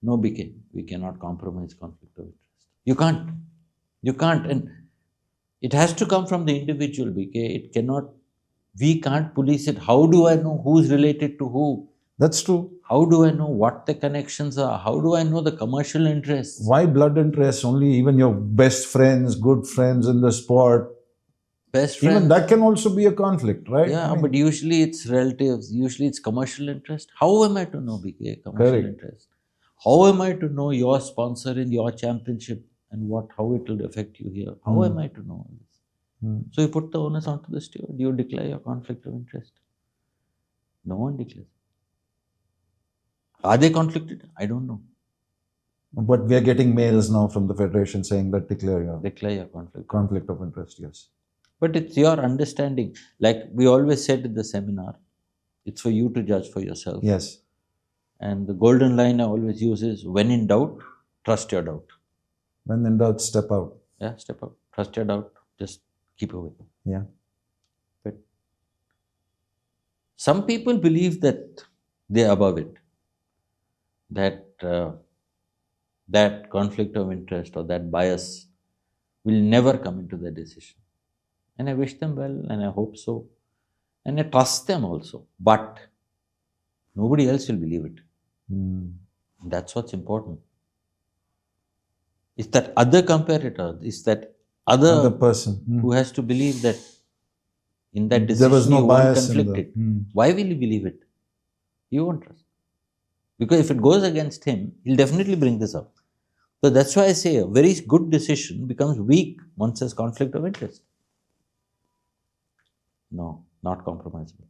Speaker 1: no, BK, we cannot compromise conflict of interest. You can't. You can't. And it has to come from the individual, BK. It cannot, we can't police it. How do I know who's related to who?
Speaker 2: That's true.
Speaker 1: How do I know what the connections are? How do I know the commercial interests?
Speaker 2: Why blood interests? Only even your best friends, good friends in the sport.
Speaker 1: Best friends.
Speaker 2: Even that can also be a conflict, right?
Speaker 1: Yeah,
Speaker 2: I mean,
Speaker 1: but usually it's relatives. Usually it's commercial interest. How am I to know, BK, commercial
Speaker 2: Correct.
Speaker 1: interest? How am I to know your sponsor in your championship and how it will affect you here? How am I to know all this? So you put the onus onto the steward. You declare your conflict of interest. No one declares. Are they conflicted? I don't know.
Speaker 2: But we are getting mails now from the federation saying that declare your
Speaker 1: Declare your conflict.
Speaker 2: conflict of interest. Yes.
Speaker 1: But it's your understanding. Like we always said in the seminar, it's for you to judge for yourself.
Speaker 2: Yes.
Speaker 1: And the golden line I always use is, when in doubt, trust your doubt.
Speaker 2: When in doubt, step out.
Speaker 1: Yeah, step out. Trust your doubt. Just keep away.
Speaker 2: Yeah.
Speaker 1: But some people believe that they're above it. That that conflict of interest or that bias will never come into their decision. And I wish them well, and I hope so. And I trust them also. But nobody else will believe it. That's what's important. It's that other competitor, it's that other
Speaker 2: person
Speaker 1: who has to believe that in that decision
Speaker 2: there was no
Speaker 1: you won't
Speaker 2: bias in
Speaker 1: conflict
Speaker 2: the
Speaker 1: it. Why will you believe it? You won't trust. Because if it goes against him, he'll definitely bring this up. So that's why I say a very good decision becomes weak once there's conflict of interest. No, not compromisable.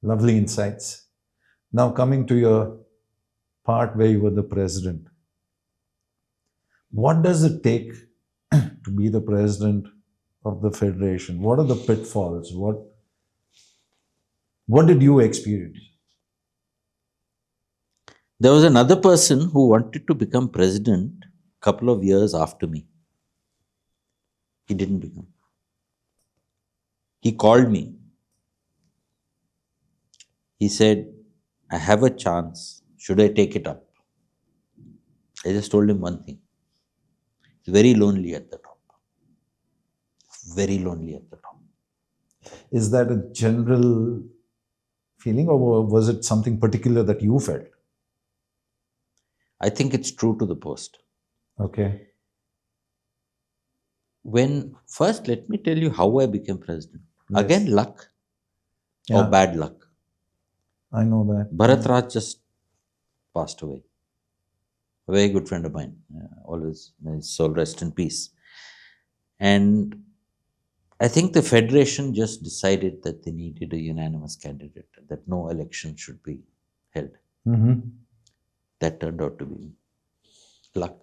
Speaker 2: Lovely insights. Now coming to your part where you were the president. What does it take to be the president of the federation? What are the pitfalls? What did you experience?
Speaker 1: There was another person who wanted to become president a couple of years after me. He didn't become. He called me. He said, I have a chance. Should I take it up? I just told him one thing. It's very lonely at the top. Very lonely at the top.
Speaker 2: Is that a general feeling, or was it something particular that you felt?
Speaker 1: I think it's true to the post.
Speaker 2: Okay.
Speaker 1: First, let me tell you how I became president.
Speaker 2: Yes.
Speaker 1: Again, luck or
Speaker 2: Yeah.
Speaker 1: bad luck.
Speaker 2: I know that.
Speaker 1: Bharat Raj just passed away. A very good friend of mine. Always, may his soul rest in peace. And I think the federation just decided that they needed a unanimous candidate, that no election should be held.
Speaker 2: Mm-hmm.
Speaker 1: That turned out to be luck.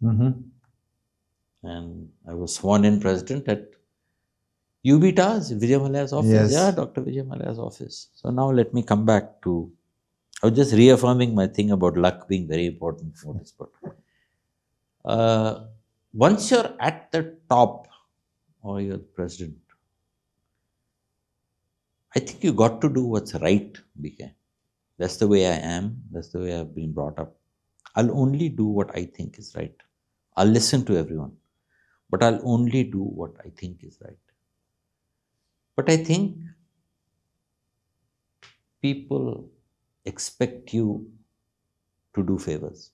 Speaker 1: And I was sworn in president at UB Towers, Vijay Mallya's office.
Speaker 2: Yes.
Speaker 1: Yeah, Dr. Vijay Mallya's office. So now let me come back to, I was just reaffirming my thing about luck being very important for motorsport. Once you're at the top or you're the president, I think you got to do what's right, BK. That's the way I am. That's the way I've been brought up. I'll only do what I think is right. I'll listen to everyone, but I'll only do what I think is right. But I think people expect you to do favors.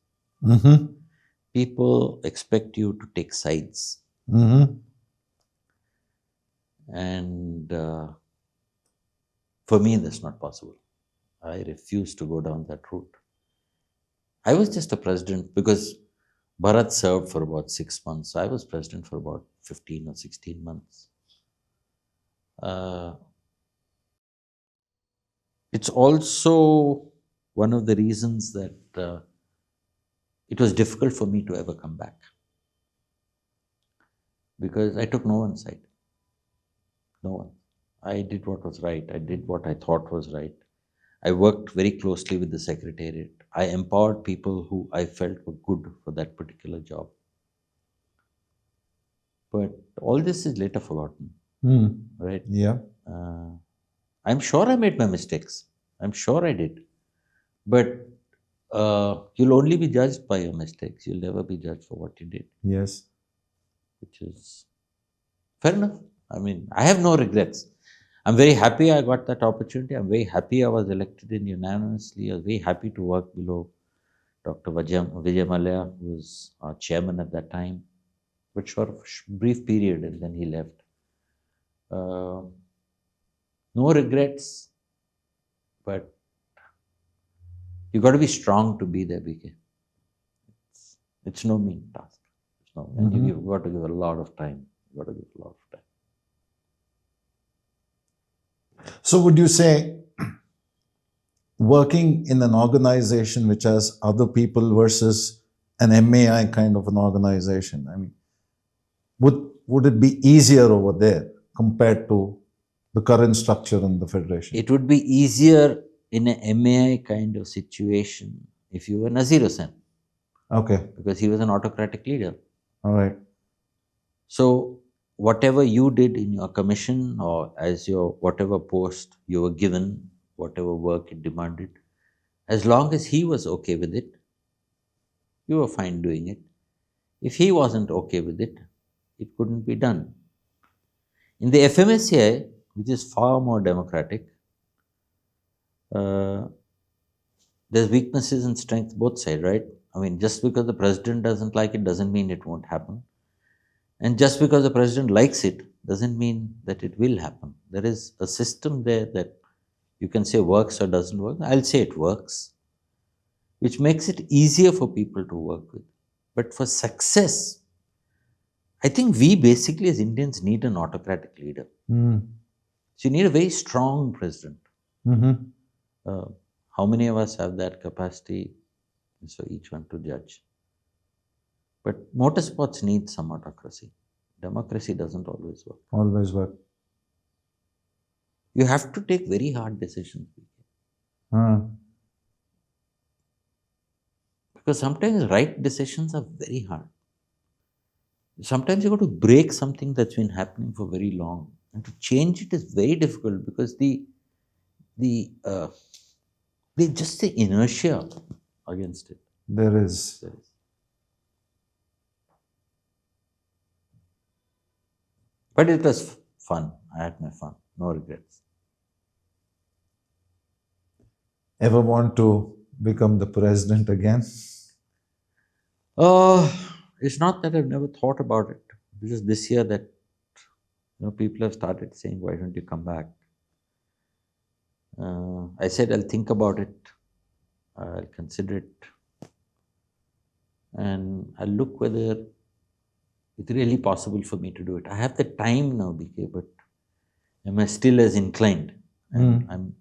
Speaker 1: People expect you to take sides. And for me, that's not possible. I refuse to go down that route. I was just a president because Bharat served for about 6 months. I was president for about 15 or 16 months. It's also one of the reasons that it was difficult for me to ever come back. Because I took no one's side. No one. I did what was right. I did what I thought was right. I worked very closely with the secretariat. I empowered people who I felt were good for that particular job. But all this is later forgotten, right?
Speaker 2: Yeah.
Speaker 1: I'm sure I made my mistakes. I'm sure I did. But you'll only be judged by your mistakes. You'll never be judged for what you did.
Speaker 2: Yes.
Speaker 1: Which is fair enough. I mean, I have no regrets. I'm very happy I got that opportunity. I'm very happy I was elected in unanimously. I was very happy to work below Dr. Vijay Mallya, who was our chairman at that time, but for a brief period, and then he left. No regrets, but you got to be strong to be there, BK. It's no mean task. And you've got to give a lot of time. You've got to give a lot of time.
Speaker 2: So would you say working in an organization which has other people versus an MAI kind of an organization, I mean, would it be easier over there compared to the current structure in the federation?
Speaker 1: It would be easier in a MAI kind of situation if you were Nazir Hussain.
Speaker 2: Okay.
Speaker 1: Because he was an autocratic leader.
Speaker 2: All right.
Speaker 1: So whatever you did in your commission or as your whatever post you were given, whatever work it demanded, as long as he was okay with it, you were fine doing it. If he wasn't okay with it, it couldn't be done. In the FMSCI, which is far more democratic, there's weaknesses and strengths both sides, right? I mean, just because the president doesn't like it doesn't mean it won't happen. And just because the president likes it doesn't mean that it will happen. There is a system there that you can say works or doesn't work. I'll say it works, which makes it easier for people to work with. But for success, I think we basically as Indians need an autocratic leader. So you need a very strong president. How many of us have that capacity? So each one to judge. But motorsports need some autocracy. Democracy doesn't always work.
Speaker 2: Always work.
Speaker 1: You have to take very hard decisions. Because sometimes right decisions are very hard. Sometimes you've got to break something that's been happening for very long. And to change it is very difficult because just the inertia against it.
Speaker 2: There is.
Speaker 1: But it was fun. I had my fun. No regrets.
Speaker 2: Ever want to become the president again?
Speaker 1: It's not that I've never thought about it. It's just this year that people have started saying, why don't you come back? I said, I'll think about it. I'll consider it. And I'll look whether it's really possible for me to do it. I have the time now, BK, but am I still as inclined? And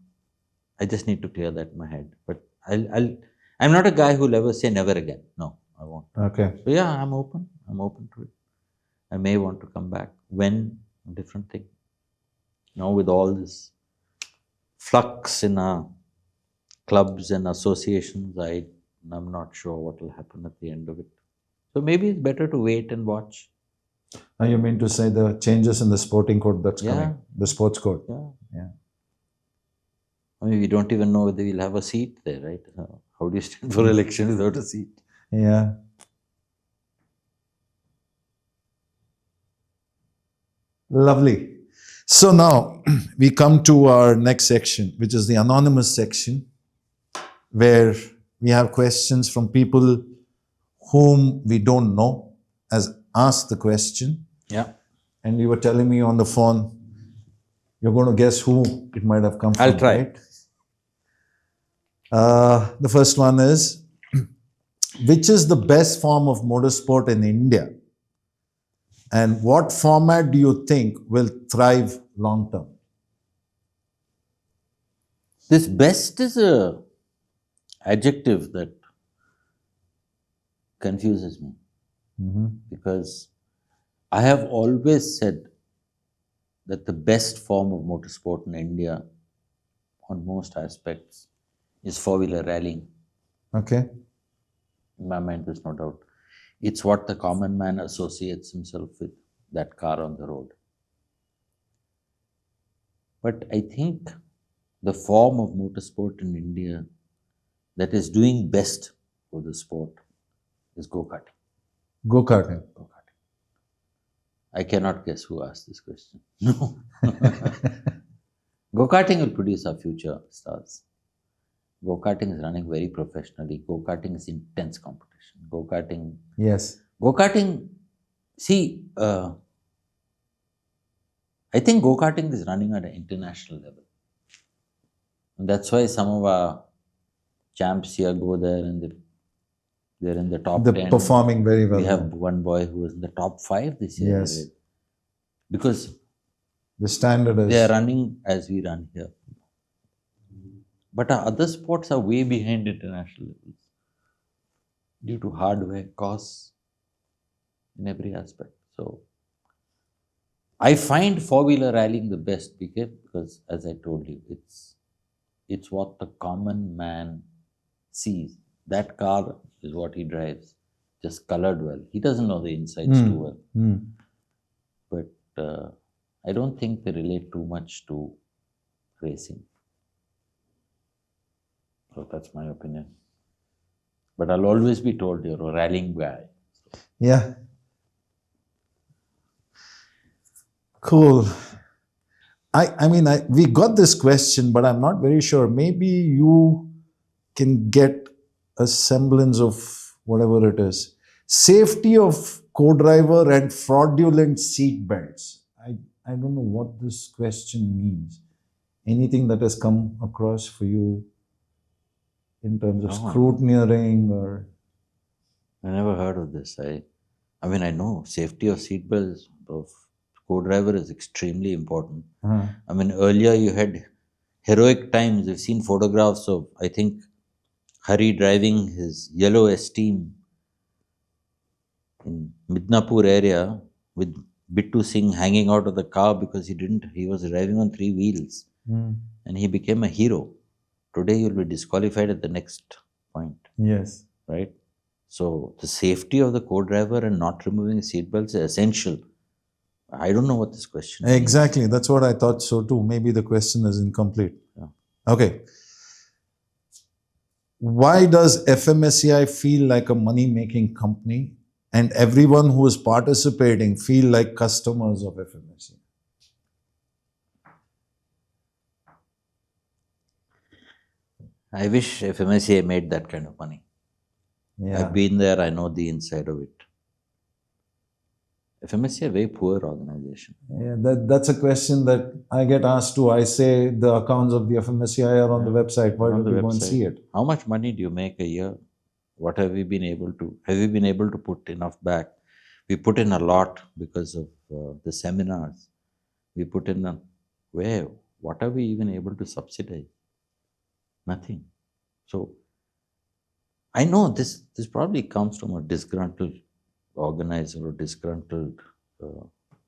Speaker 1: I just need to clear that in my head. But I'm not a guy who'll ever say never again. No, I won't.
Speaker 2: Okay.
Speaker 1: So yeah, I'm open. I'm open to it. I may want to come back. When? A different thing. Now with all this flux in our clubs and associations, I'm not sure what will happen at the end of it. So maybe it's better to wait and watch.
Speaker 2: You mean to say the changes in the sporting code that's
Speaker 1: Yeah.
Speaker 2: coming, the sports code?
Speaker 1: Yeah.
Speaker 2: Yeah.
Speaker 1: I mean, we don't even know whether we'll have a seat there, right? How do you stand for election without a seat?
Speaker 2: Yeah. Lovely. So now we come to our next section, which is the anonymous section, where we have questions from people whom we don't know as asked the question.
Speaker 1: Yeah.
Speaker 2: And you were telling me on the phone, you're going to guess who it might have come from.
Speaker 1: I'll try.
Speaker 2: Right? The first one is, which is the best form of motorsport in India? And what format do you think will thrive long term?
Speaker 1: This best is a adjective that confuses me because I have always said that the best form of motorsport in India on most aspects is four-wheeler rallying.
Speaker 2: Okay.
Speaker 1: In my mind, there's no doubt. It's what the common man associates himself with, that car on the road. But I think the form of motorsport in India that is doing best for the sport is go-karting.
Speaker 2: Go-karting.
Speaker 1: Go-karting. I cannot guess who asked this question. No. Go-karting will produce our future stars. Go-karting is running very professionally. Go-karting is intense competition. Go-karting.
Speaker 2: Yes.
Speaker 1: Go-karting, see, I think go-karting is running at an international level. And that's why some of our champs here go there and they're in the top
Speaker 2: They're
Speaker 1: 10.
Speaker 2: performing very well.
Speaker 1: We have one boy who was in the top 5 this year.
Speaker 2: Yes.
Speaker 1: Because
Speaker 2: The standard is.
Speaker 1: they are running as we run here. But our other sports are way behind international levels due to hardware, costs, in every aspect. So, I find four-wheeler rallying the best because, as I told you, it's what the common man sees. That car is what he drives, just colored well. He doesn't know the insides too well. But I don't think they relate too much to racing. So that's my opinion. But I'll always be told you're a rallying guy.
Speaker 2: Yeah. Cool. We got this question, but I'm not very sure. Maybe you can get a semblance of whatever it is. Safety of co-driver and fraudulent seat belts. I don't know what this question means. Anything that has come across for you in terms of scrutineering or?
Speaker 1: I never heard of this. I mean, I know safety of seatbelts of co-driver is extremely important. I mean, earlier you had heroic times. We've seen photographs of, I think, Hari driving his yellow Esteem in Midnapur area with Bittu Singh hanging out of the car because he was driving on 3 wheels and he became a hero. Today you'll be disqualified at the next point.
Speaker 2: Yes.
Speaker 1: Right? So the safety of the co-driver and not removing seatbelts is essential. I don't know what this question is.
Speaker 2: Exactly. That's what I thought so too. Maybe the question is incomplete.
Speaker 1: Yeah.
Speaker 2: Okay. Why does FMSCI feel like a money-making company and everyone who is participating feel like customers of FMSCI?
Speaker 1: I wish FMSCI made that kind of money.
Speaker 2: Yeah.
Speaker 1: I've been there, I know the inside of it. FMSCI is a very poor organization.
Speaker 2: Yeah, that's a question that I get asked too. I say the accounts of the FMSCI are on the website. Why don't we go and see it?
Speaker 1: How much money do you make a year? What have we been able to? Have we been able to put enough back? We put in a lot because of the seminars. We put in where? What are we even able to subsidize? Nothing. So, I know this probably comes from a disgruntled organizer or disgruntled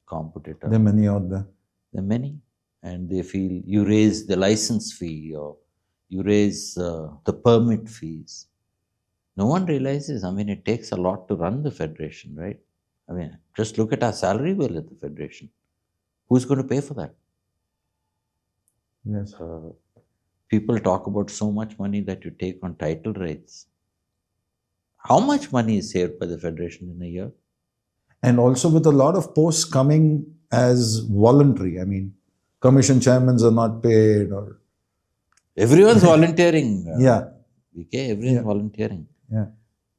Speaker 1: competitor.
Speaker 2: There are many out there.
Speaker 1: There are many, and they feel you raise the license fee or you raise the permit fees. No one realizes, I mean, it takes a lot to run the federation, right? I mean, just look at our salary bill at the federation. Who's going to pay for that?
Speaker 2: Yes.
Speaker 1: People talk about so much money that you take on title rights. How much money is saved by the federation in a year?
Speaker 2: And also with a lot of posts coming as voluntary. I mean, commission chairmen are not paid or...
Speaker 1: Everyone's volunteering.
Speaker 2: Yeah.
Speaker 1: Okay, everyone's volunteering.
Speaker 2: Yeah.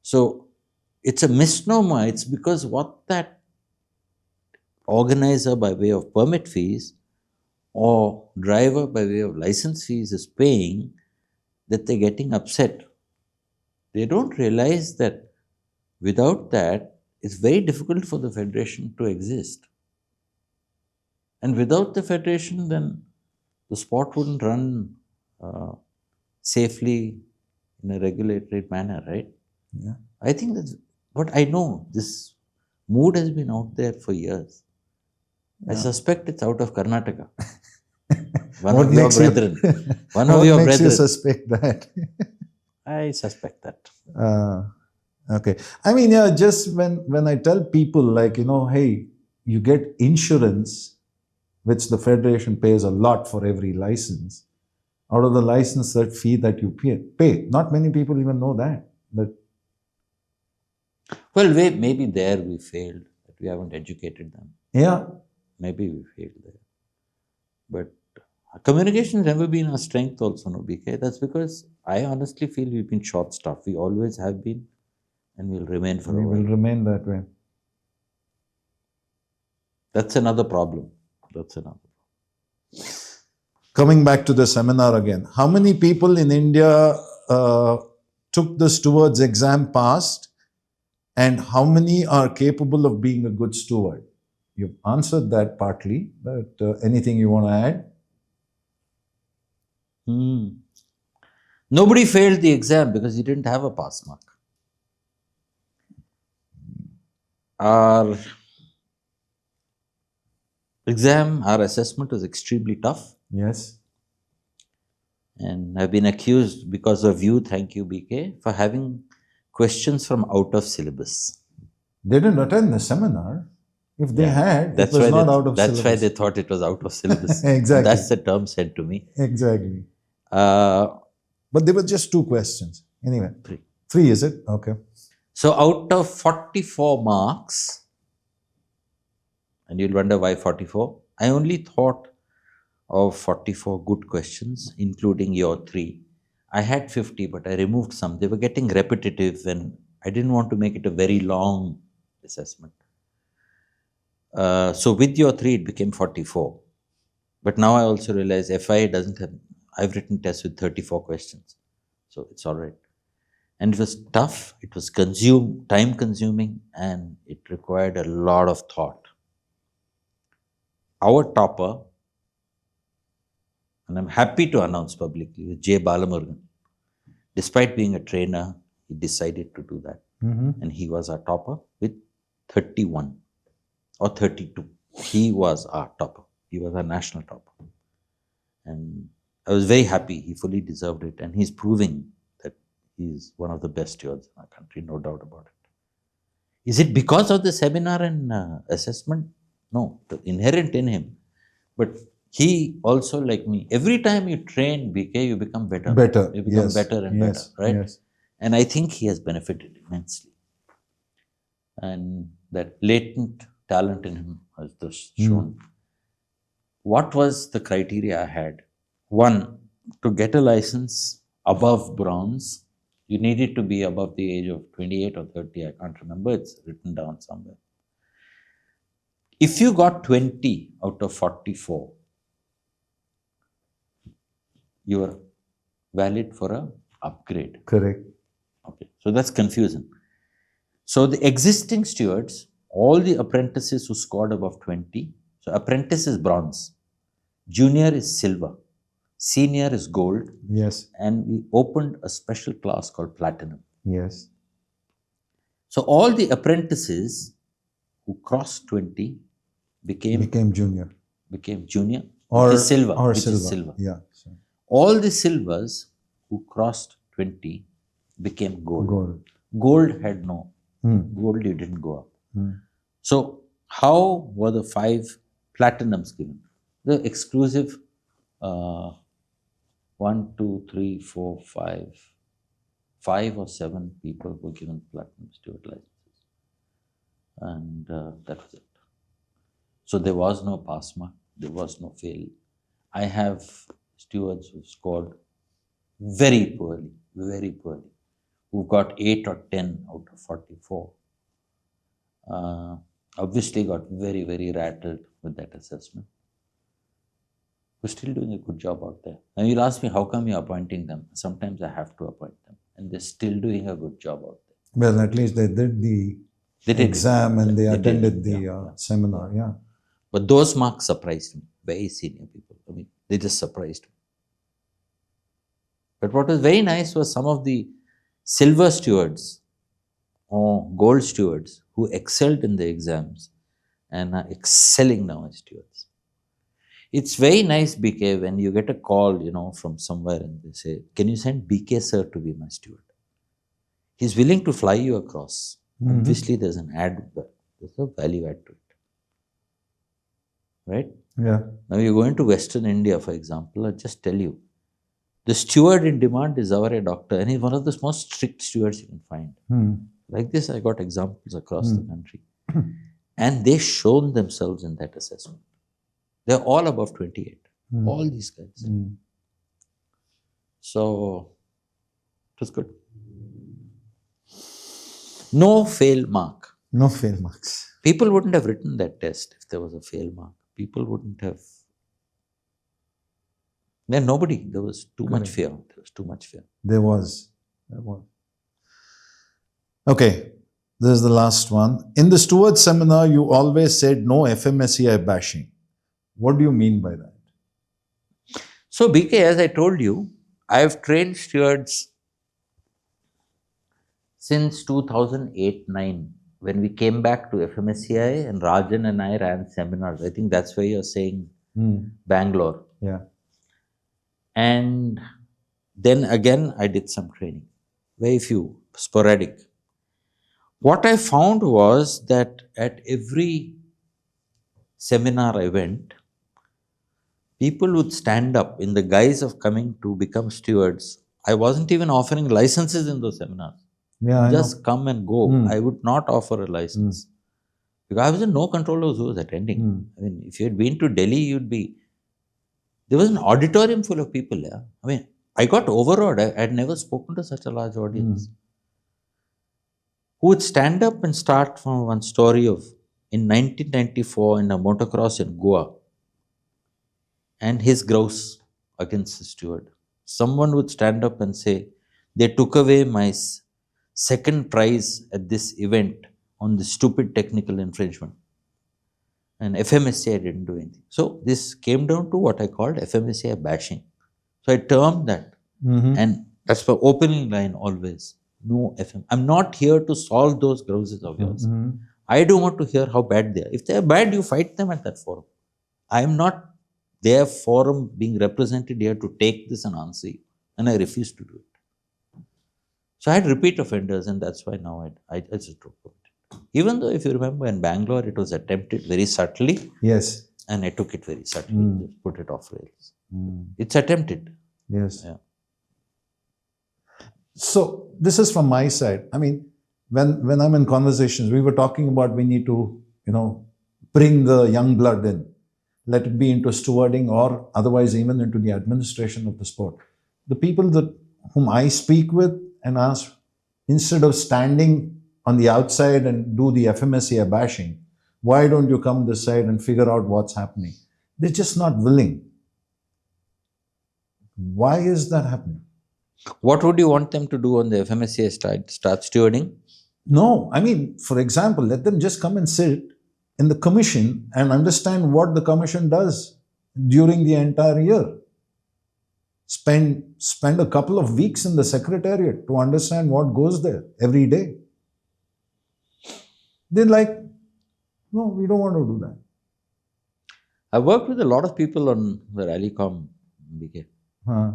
Speaker 1: So it's a misnomer. It's because what that organizer by way of permit fees or driver by way of license fees is paying, that they're getting upset. They don't realize that without that, it's very difficult for the federation to exist. And without the federation, then the sport wouldn't run safely in a regulatory manner, right?
Speaker 2: Yeah.
Speaker 1: I think that's what I know. This mood has been out there for years. I suspect it's out of Karnataka. One
Speaker 2: What
Speaker 1: of your
Speaker 2: makes you-
Speaker 1: brethren. One of
Speaker 2: What
Speaker 1: your
Speaker 2: makes you
Speaker 1: brethren.
Speaker 2: suspect that?
Speaker 1: I suspect that.
Speaker 2: Okay. I mean, yeah, just when I tell people like, hey, you get insurance, which the federation pays a lot for every license. Out of the license that fee that you pay. Not many people even know that.
Speaker 1: Well, maybe there we failed, that we haven't educated them.
Speaker 2: Yeah.
Speaker 1: Maybe we failed there. But communication has never been our strength also, no, BK. That's because I honestly feel we've been short-staffed. We always have been and will remain for
Speaker 2: We
Speaker 1: a
Speaker 2: will
Speaker 1: while.
Speaker 2: remain that way.
Speaker 1: That's another problem.
Speaker 2: Coming back to the seminar again, how many people in India took the steward's exam passed, and how many are capable of being a good steward? You've answered that partly, but anything you want to add?
Speaker 1: Nobody failed the exam because he didn't have a pass mark. Our exam, our assessment was extremely tough.
Speaker 2: Yes.
Speaker 1: And I've been accused because of you, thank you, BK, for having questions from out of syllabus.
Speaker 2: They didn't attend the seminar. If they had, it was not out of
Speaker 1: That's
Speaker 2: syllabus.
Speaker 1: why they thought it was out of syllabus.
Speaker 2: Exactly.
Speaker 1: That's the term said to me.
Speaker 2: Exactly.
Speaker 1: But
Speaker 2: there were just 2 questions. Anyway.
Speaker 1: 3.
Speaker 2: 3, is it? Okay.
Speaker 1: So out of 44 marks, and you'll wonder why 44, I only thought of 44 good questions, including your 3. I had 50, but I removed some. They were getting repetitive and I didn't want to make it a very long assessment. So with your 3, it became 44. But now I also realize FIA doesn't have, I've written tests with 34 questions. So it's all right. And it was tough, it was time consuming, and it required a lot of thought. Our topper, and I'm happy to announce publicly, was J. Balamurugan. Despite being a trainer, he decided to do that. And he was our topper with 31 or 32. He was our topper. He was our national topper. And I was very happy. He fully deserved it. And he's proving that he's one of the best stewards in our country, no doubt about it. Is it because of the seminar and assessment? No, inherent in him. But he also, like me, every time you train, BK, you become better. You become better and better, right?
Speaker 2: Yes.
Speaker 1: And I think he has benefited immensely. And that latent talent in him has just shown. What was the criteria I had? 1, to get a license above bronze, you needed to be above the age of 28 or 30. I can't remember. It's written down somewhere. If you got 20 out of 44, you are valid for an upgrade.
Speaker 2: Correct.
Speaker 1: Okay, so that's confusing. So the existing stewards, all the apprentices who scored above 20, so apprentice is bronze, junior is silver, senior is gold.
Speaker 2: Yes.
Speaker 1: And we opened a special class called platinum.
Speaker 2: Yes.
Speaker 1: So all the apprentices who crossed 20
Speaker 2: Became junior.
Speaker 1: became junior,
Speaker 2: Or
Speaker 1: which is silver.
Speaker 2: or
Speaker 1: which
Speaker 2: silver.
Speaker 1: is silver.
Speaker 2: Yeah.
Speaker 1: All the silvers who crossed 20 became gold.
Speaker 2: Gold.
Speaker 1: Gold had no.
Speaker 2: Hmm.
Speaker 1: Gold, you didn't go up.
Speaker 2: Hmm.
Speaker 1: So how were the 5 platinums given? The exclusive 1, 2, 3, 4, 5 or 7 people were given platinum steward licenses. And that was it. So there was no pass mark, there was no fail. I have stewards who scored very poorly, who got 8 or 10 out of 44. Obviously got very, very rattled with that assessment. We're still doing a good job out there. And you'll ask me, how come you're appointing them? Sometimes I have to appoint them. And they're still doing a good job out there.
Speaker 2: Well, at least they did the exam and they attended the seminar. Yeah.
Speaker 1: But those marks surprised me. Very senior people. I mean, they just surprised me. But what was very nice was some of the silver stewards or gold stewards who excelled in the exams and are excelling now as stewards. It's very nice, BK, when you get a call, from somewhere and they say, can you send BK sir to be my steward? He's willing to fly you across. Mm-hmm. Obviously, there's an there's a value add to it. Right?
Speaker 2: Yeah.
Speaker 1: Now you go into Western India, for example, I'll just tell you, the steward in demand is our doctor, and he's one of the most strict stewards you can find. Like this, I got examples across the country. And they shown themselves in that assessment. They're all above 28. All these guys. So, it was good. No fail mark.
Speaker 2: No fail marks.
Speaker 1: People wouldn't have written that test if there was a fail mark. People wouldn't have. Nobody. There was too much fear. There was too much fear.
Speaker 2: There was. Okay. This is the last one. In the steward seminar, you always said no FMSCI bashing. What do you mean by that?
Speaker 1: So, BK, as I told you, I have trained stewards since 2008-9, when we came back to FMSCI and Rajan and I ran seminars. I think that's where you're saying Bangalore.
Speaker 2: Yeah.
Speaker 1: And then again, I did some training. Very few, sporadic. What I found was that at every seminar I went, people would stand up in the guise of coming to become stewards. I wasn't even offering licenses in those seminars.
Speaker 2: Yeah,
Speaker 1: just come and go. I would not offer a license. Because I was in no control of who was attending. I mean, if you had been to Delhi, there was an auditorium full of people. Yeah? I mean, I got overawed. I had never spoken to such a large audience. Who would stand up and start from one story of, in 1994, in a motocross in Goa, and his grouse against the steward. Someone would stand up and say, they took away my second prize at this event on the stupid technical infringement. And FMSCI didn't do anything. So this came down to what I called FMSCI bashing. So I termed that. And that's the opening line always. No FM. I'm not here to solve those grouses of yours. I don't want to hear how bad they are. If they are bad, you fight them at that forum. I am not their forum being represented here to take this and answer you. And I refuse to do it. So I had repeat offenders, and that's why now I just don't put it. Even though, if you remember, in Bangalore, it was attempted very subtly.
Speaker 2: Yes.
Speaker 1: And I took it very subtly, just put it off rails. It's attempted.
Speaker 2: Yes.
Speaker 1: Yeah.
Speaker 2: So this is from my side. I mean, when I'm in conversations, we were talking about we need to, bring the young blood in. Let it be into stewarding or otherwise even into the administration of the sport. The people whom I speak with and ask, instead of standing on the outside and do the FMSCI bashing, why don't you come this side and figure out what's happening? They're just not willing. Why is that happening?
Speaker 1: What would you want them to do on the FMSCI start stewarding?
Speaker 2: No, I mean, for example, let them just come and sit in the commission and understand what the commission does during the entire year. spend a couple of weeks in the secretariat to understand what goes there every day. They're like, no, we don't want to do that.
Speaker 1: I worked with a lot of people on the Rallycom, BK.
Speaker 2: Huh.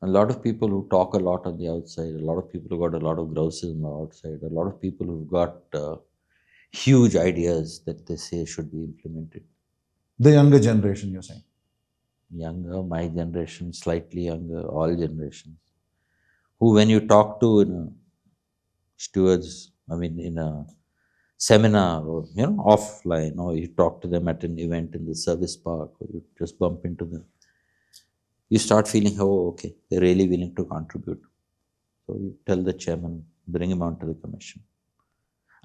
Speaker 1: A lot of people who talk a lot on the outside, a lot of people who got a lot of grouses on the outside, a lot of people who've got huge ideas that they say should be implemented.
Speaker 2: The younger generation, you're saying?
Speaker 1: Younger, my generation, slightly younger, all generations. Who, when you talk to stewards, in a seminar or offline, or you talk to them at an event in the service park, or you just bump into them, you start feeling, oh, okay, they're really willing to contribute. So you tell the chairman, bring him onto the commission.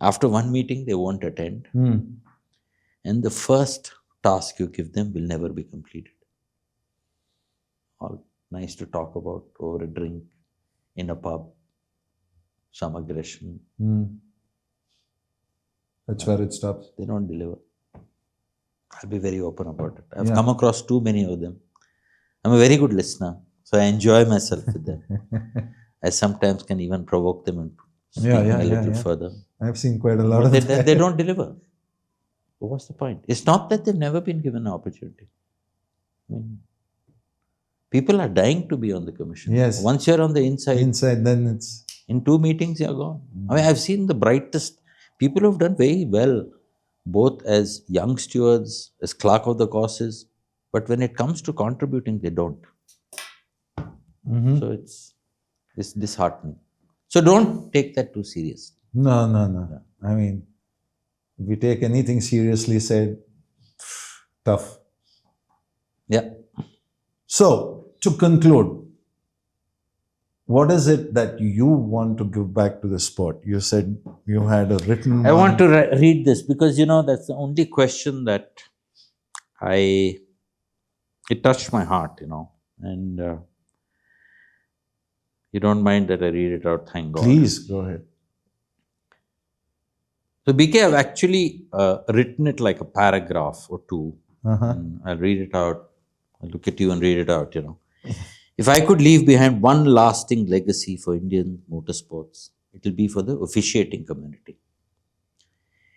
Speaker 1: After one meeting, they won't attend. And the first task you give them will never be completed. All nice to talk about over a drink, in a pub, some aggression.
Speaker 2: That's where it stops.
Speaker 1: They don't deliver. I'll be very open about it. I've come across too many of them. I'm a very good listener, so I enjoy myself with them. I sometimes can even provoke them and speak a little further.
Speaker 2: I've seen quite a lot of that.
Speaker 1: They don't deliver. So what's the point? It's not that they've never been given an opportunity. People are dying to be on the commission.
Speaker 2: Yes.
Speaker 1: Once you're on the inside,
Speaker 2: then it's...
Speaker 1: in 2 meetings, you're gone. I've seen the brightest people who've done very well, both as young stewards, as clerk of the courses, but when it comes to contributing, they don't. So it's disheartening. So don't take that too seriously.
Speaker 2: No. If we take anything seriously said, tough.
Speaker 1: Yeah.
Speaker 2: So, to conclude, what is it that you want to give back to the sport? You said you had a written...
Speaker 1: I want to read this because, that's the only question that it touched my heart, and you don't mind that I read it out, thank God.
Speaker 2: Please, go ahead.
Speaker 1: So, BK, I've actually written it like a paragraph or two. And I'll read it out. I'll look at you and read it out, If I could leave behind one lasting legacy for Indian motorsports, it will be for the officiating community.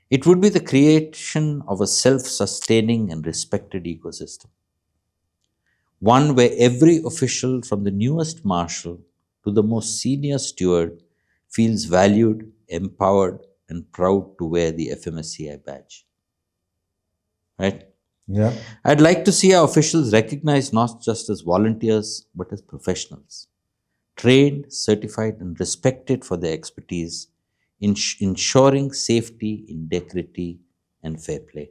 Speaker 1: It would be the creation of a self-sustaining and respected ecosystem. One where every official, from the newest marshal to the most senior steward, feels valued, empowered, and proud to wear the FMSCI badge. Right?
Speaker 2: Yeah.
Speaker 1: I'd like to see our officials recognized not just as volunteers, but as professionals, trained, certified, and respected for their expertise in ensuring safety, integrity, and fair play.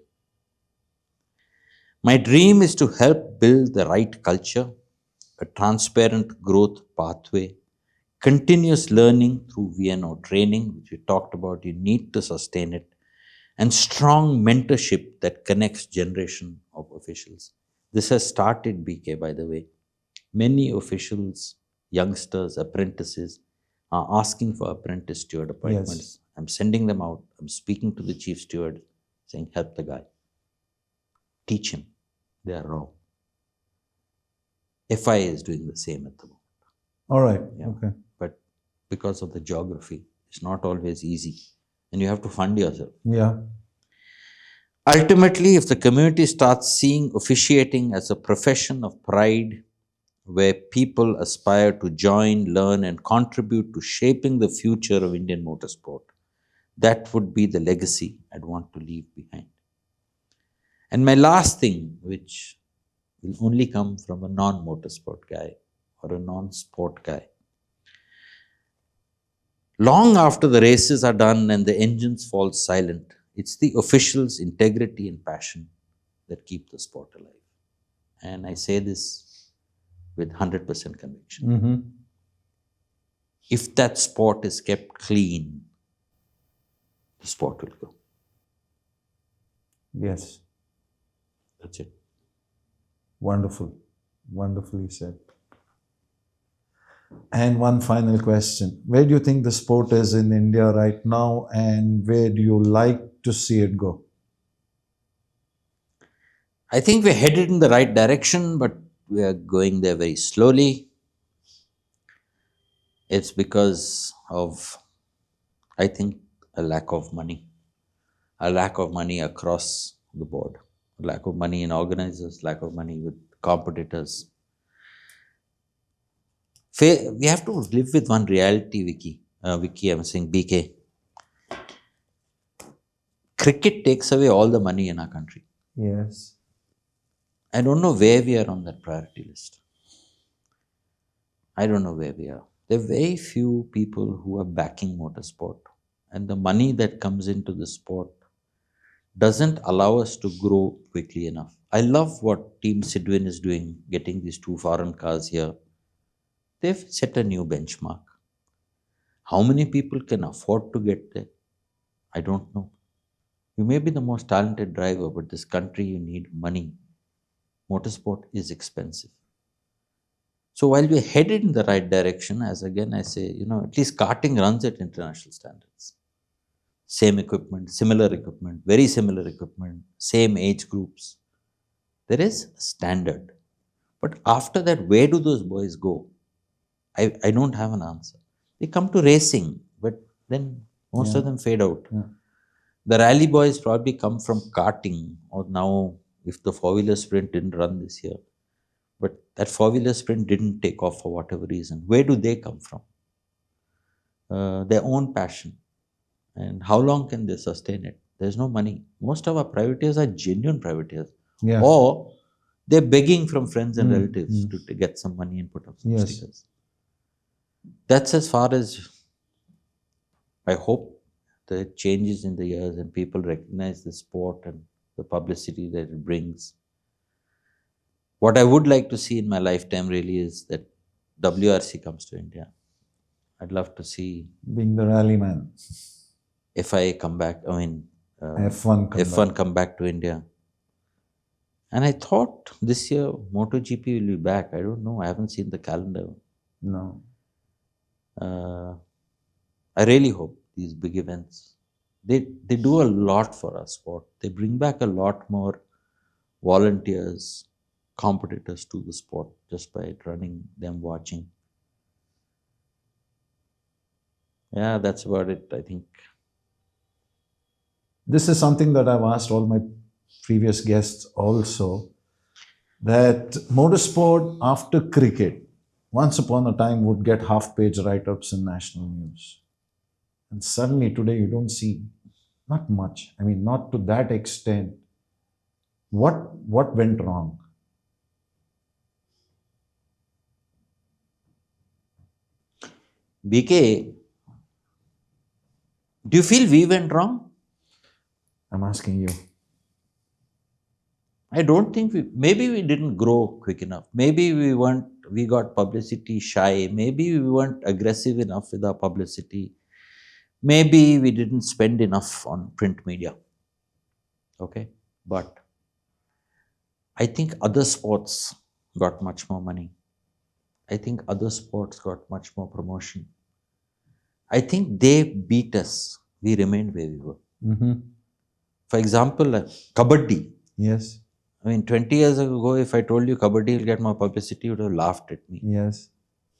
Speaker 1: My dream is to help build the right culture, a transparent growth pathway, continuous learning through VNO training, which we talked about, you need to sustain it, and strong mentorship that connects generation of officials. This has started, BK, by the way. Many officials, youngsters, apprentices are asking for apprentice steward appointments. Yes. I'm sending them out. I'm speaking to the chief steward saying, help the guy. Teach him. They are wrong. FIA is doing the same at the moment.
Speaker 2: All right.
Speaker 1: Yeah.
Speaker 2: Okay.
Speaker 1: But because of the geography, it's not always easy. And you have to fund yourself.
Speaker 2: Yeah.
Speaker 1: Ultimately, if the community starts seeing officiating as a profession of pride, where people aspire to join, learn, and contribute to shaping the future of Indian motorsport, that would be the legacy I'd want to leave behind. And my last thing, which will only come from a non-motorsport guy or a non-sport guy. Long after the races are done and the engines fall silent, it's the officials' integrity and passion that keep the sport alive. And I say this with 100% conviction.
Speaker 2: Mm-hmm.
Speaker 1: If that sport is kept clean, the sport will go.
Speaker 2: Yes.
Speaker 1: That's it.
Speaker 2: Wonderful. Wonderfully said. And one final question. Where do you think the sport is in India right now, and where do you like to see it go?
Speaker 1: I think we're headed in the right direction, but we are going there very slowly. It's because of, I think, a lack of money. A lack of money across the board. A lack of money in organizers, lack of money with competitors. We have to live with one reality, Vicky. Vicky, I'm saying BK. Cricket takes away all the money in our country.
Speaker 2: Yes.
Speaker 1: I don't know where we are on that priority list. I don't know where we are. There are very few people who are backing motorsport. And the money that comes into the sport doesn't allow us to grow quickly enough. I love what Team Sidwin is doing, getting these 2 foreign cars here. They've set a new benchmark. How many people can afford to get there? I don't know. You may be the most talented driver, but this country, you need money. Motorsport is expensive. So while we're headed in the right direction, as again I say, at least karting runs at international standards. Same equipment, similar equipment, very similar equipment, same age groups. There is a standard. But after that, where do those boys go? I don't have an answer. They come to racing, but then most of them fade out.
Speaker 2: Yeah.
Speaker 1: The rally boys probably come from karting, or now if the four-wheeler sprint didn't run this year, but that four-wheeler sprint didn't take off for whatever reason. Where do they come from? Their own passion. And how long can they sustain it? There's no money. Most of our privateers are genuine privateers.
Speaker 2: Yeah.
Speaker 1: Or they're begging from friends and relatives to get some money and put up some stickers. That's as far as I hope the changes in the years and people recognize the sport and the publicity that it brings. What I would like to see in my lifetime really is that WRC comes to India. I'd love to see
Speaker 2: Being the rally man.
Speaker 1: FIA come back,
Speaker 2: F1
Speaker 1: come back to India. And I thought this year MotoGP will be back. I don't know. I haven't seen the calendar.
Speaker 2: No.
Speaker 1: I really hope these big events, they do a lot for our sport. They bring back a lot more volunteers, competitors to the sport just by running them watching. Yeah, that's about it, I think.
Speaker 2: This is something that I've asked all my previous guests also, that motorsport after cricket, once upon a time would get half-page write-ups in national news. And suddenly today you don't see, not much. I mean, not to that extent. What went wrong?
Speaker 1: BK, do you feel we went wrong?
Speaker 2: I'm asking you.
Speaker 1: I don't think maybe we didn't grow quick enough. Maybe we got publicity shy. Maybe we weren't aggressive enough with our publicity. Maybe we didn't spend enough on print media. Okay. But I think other sports got much more money. I think other sports got much more promotion. I think they beat us. We remained where we were.
Speaker 2: Mm-hmm.
Speaker 1: For example, Kabaddi.
Speaker 2: Yes.
Speaker 1: I mean, 20 years ago, if I told you Kabaddi will get more publicity, you would have laughed at me.
Speaker 2: Yes.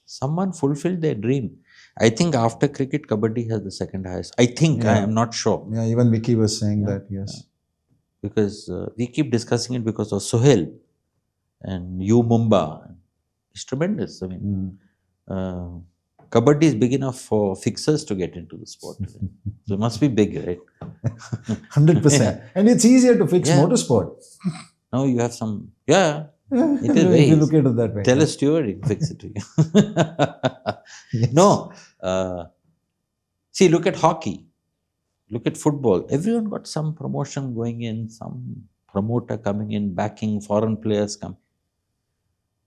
Speaker 1: Someone fulfilled their dream. I think after cricket, Kabaddi has the second highest. I think, I am not sure.
Speaker 2: Yeah, even Vicky was saying that, yes.
Speaker 1: Yeah. Because we keep discussing it because of Sohail and U Mumba. It's tremendous. I mean, Kabaddi is big enough for fixers to get into the sport. So it must be big, right?
Speaker 2: 100%.
Speaker 1: Yeah.
Speaker 2: And it's easier to fix motorsport.
Speaker 1: Now you have some, it is
Speaker 2: if
Speaker 1: very
Speaker 2: you look at it that way.
Speaker 1: Tell a steward, he can fix it to you. No. See, look at hockey. Look at football. Everyone got some promotion going in, some promoter coming in, backing, foreign players come.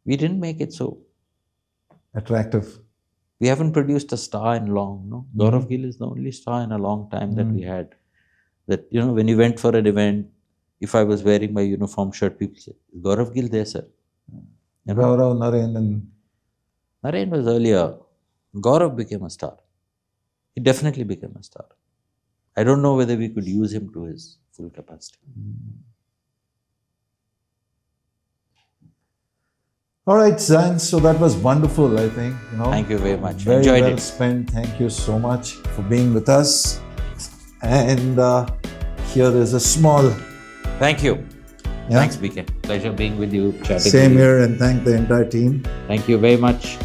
Speaker 1: We didn't make it so
Speaker 2: attractive.
Speaker 1: We haven't produced a star in long, no? Gaurav Gill is the only star in a long time that we had. That, when you went for an event, if I was wearing my uniform shirt, people say, Gaurav Gill there, sir.
Speaker 2: Gaurav, Naren and...
Speaker 1: Naren was earlier. Gaurav became a star. He definitely became a star. I don't know whether we could use him to his full capacity.
Speaker 2: All right, Zayn. So that was wonderful, I think.
Speaker 1: Thank you very much.
Speaker 2: Very
Speaker 1: Enjoyed
Speaker 2: well
Speaker 1: it.
Speaker 2: spent. Thank you so much for being with us. And here is a small
Speaker 1: Thank you.
Speaker 2: Yeah.
Speaker 1: Thanks, BK. Pleasure being with you, chatting
Speaker 2: same
Speaker 1: with you.
Speaker 2: here, and thank the entire team.
Speaker 1: Thank you very much.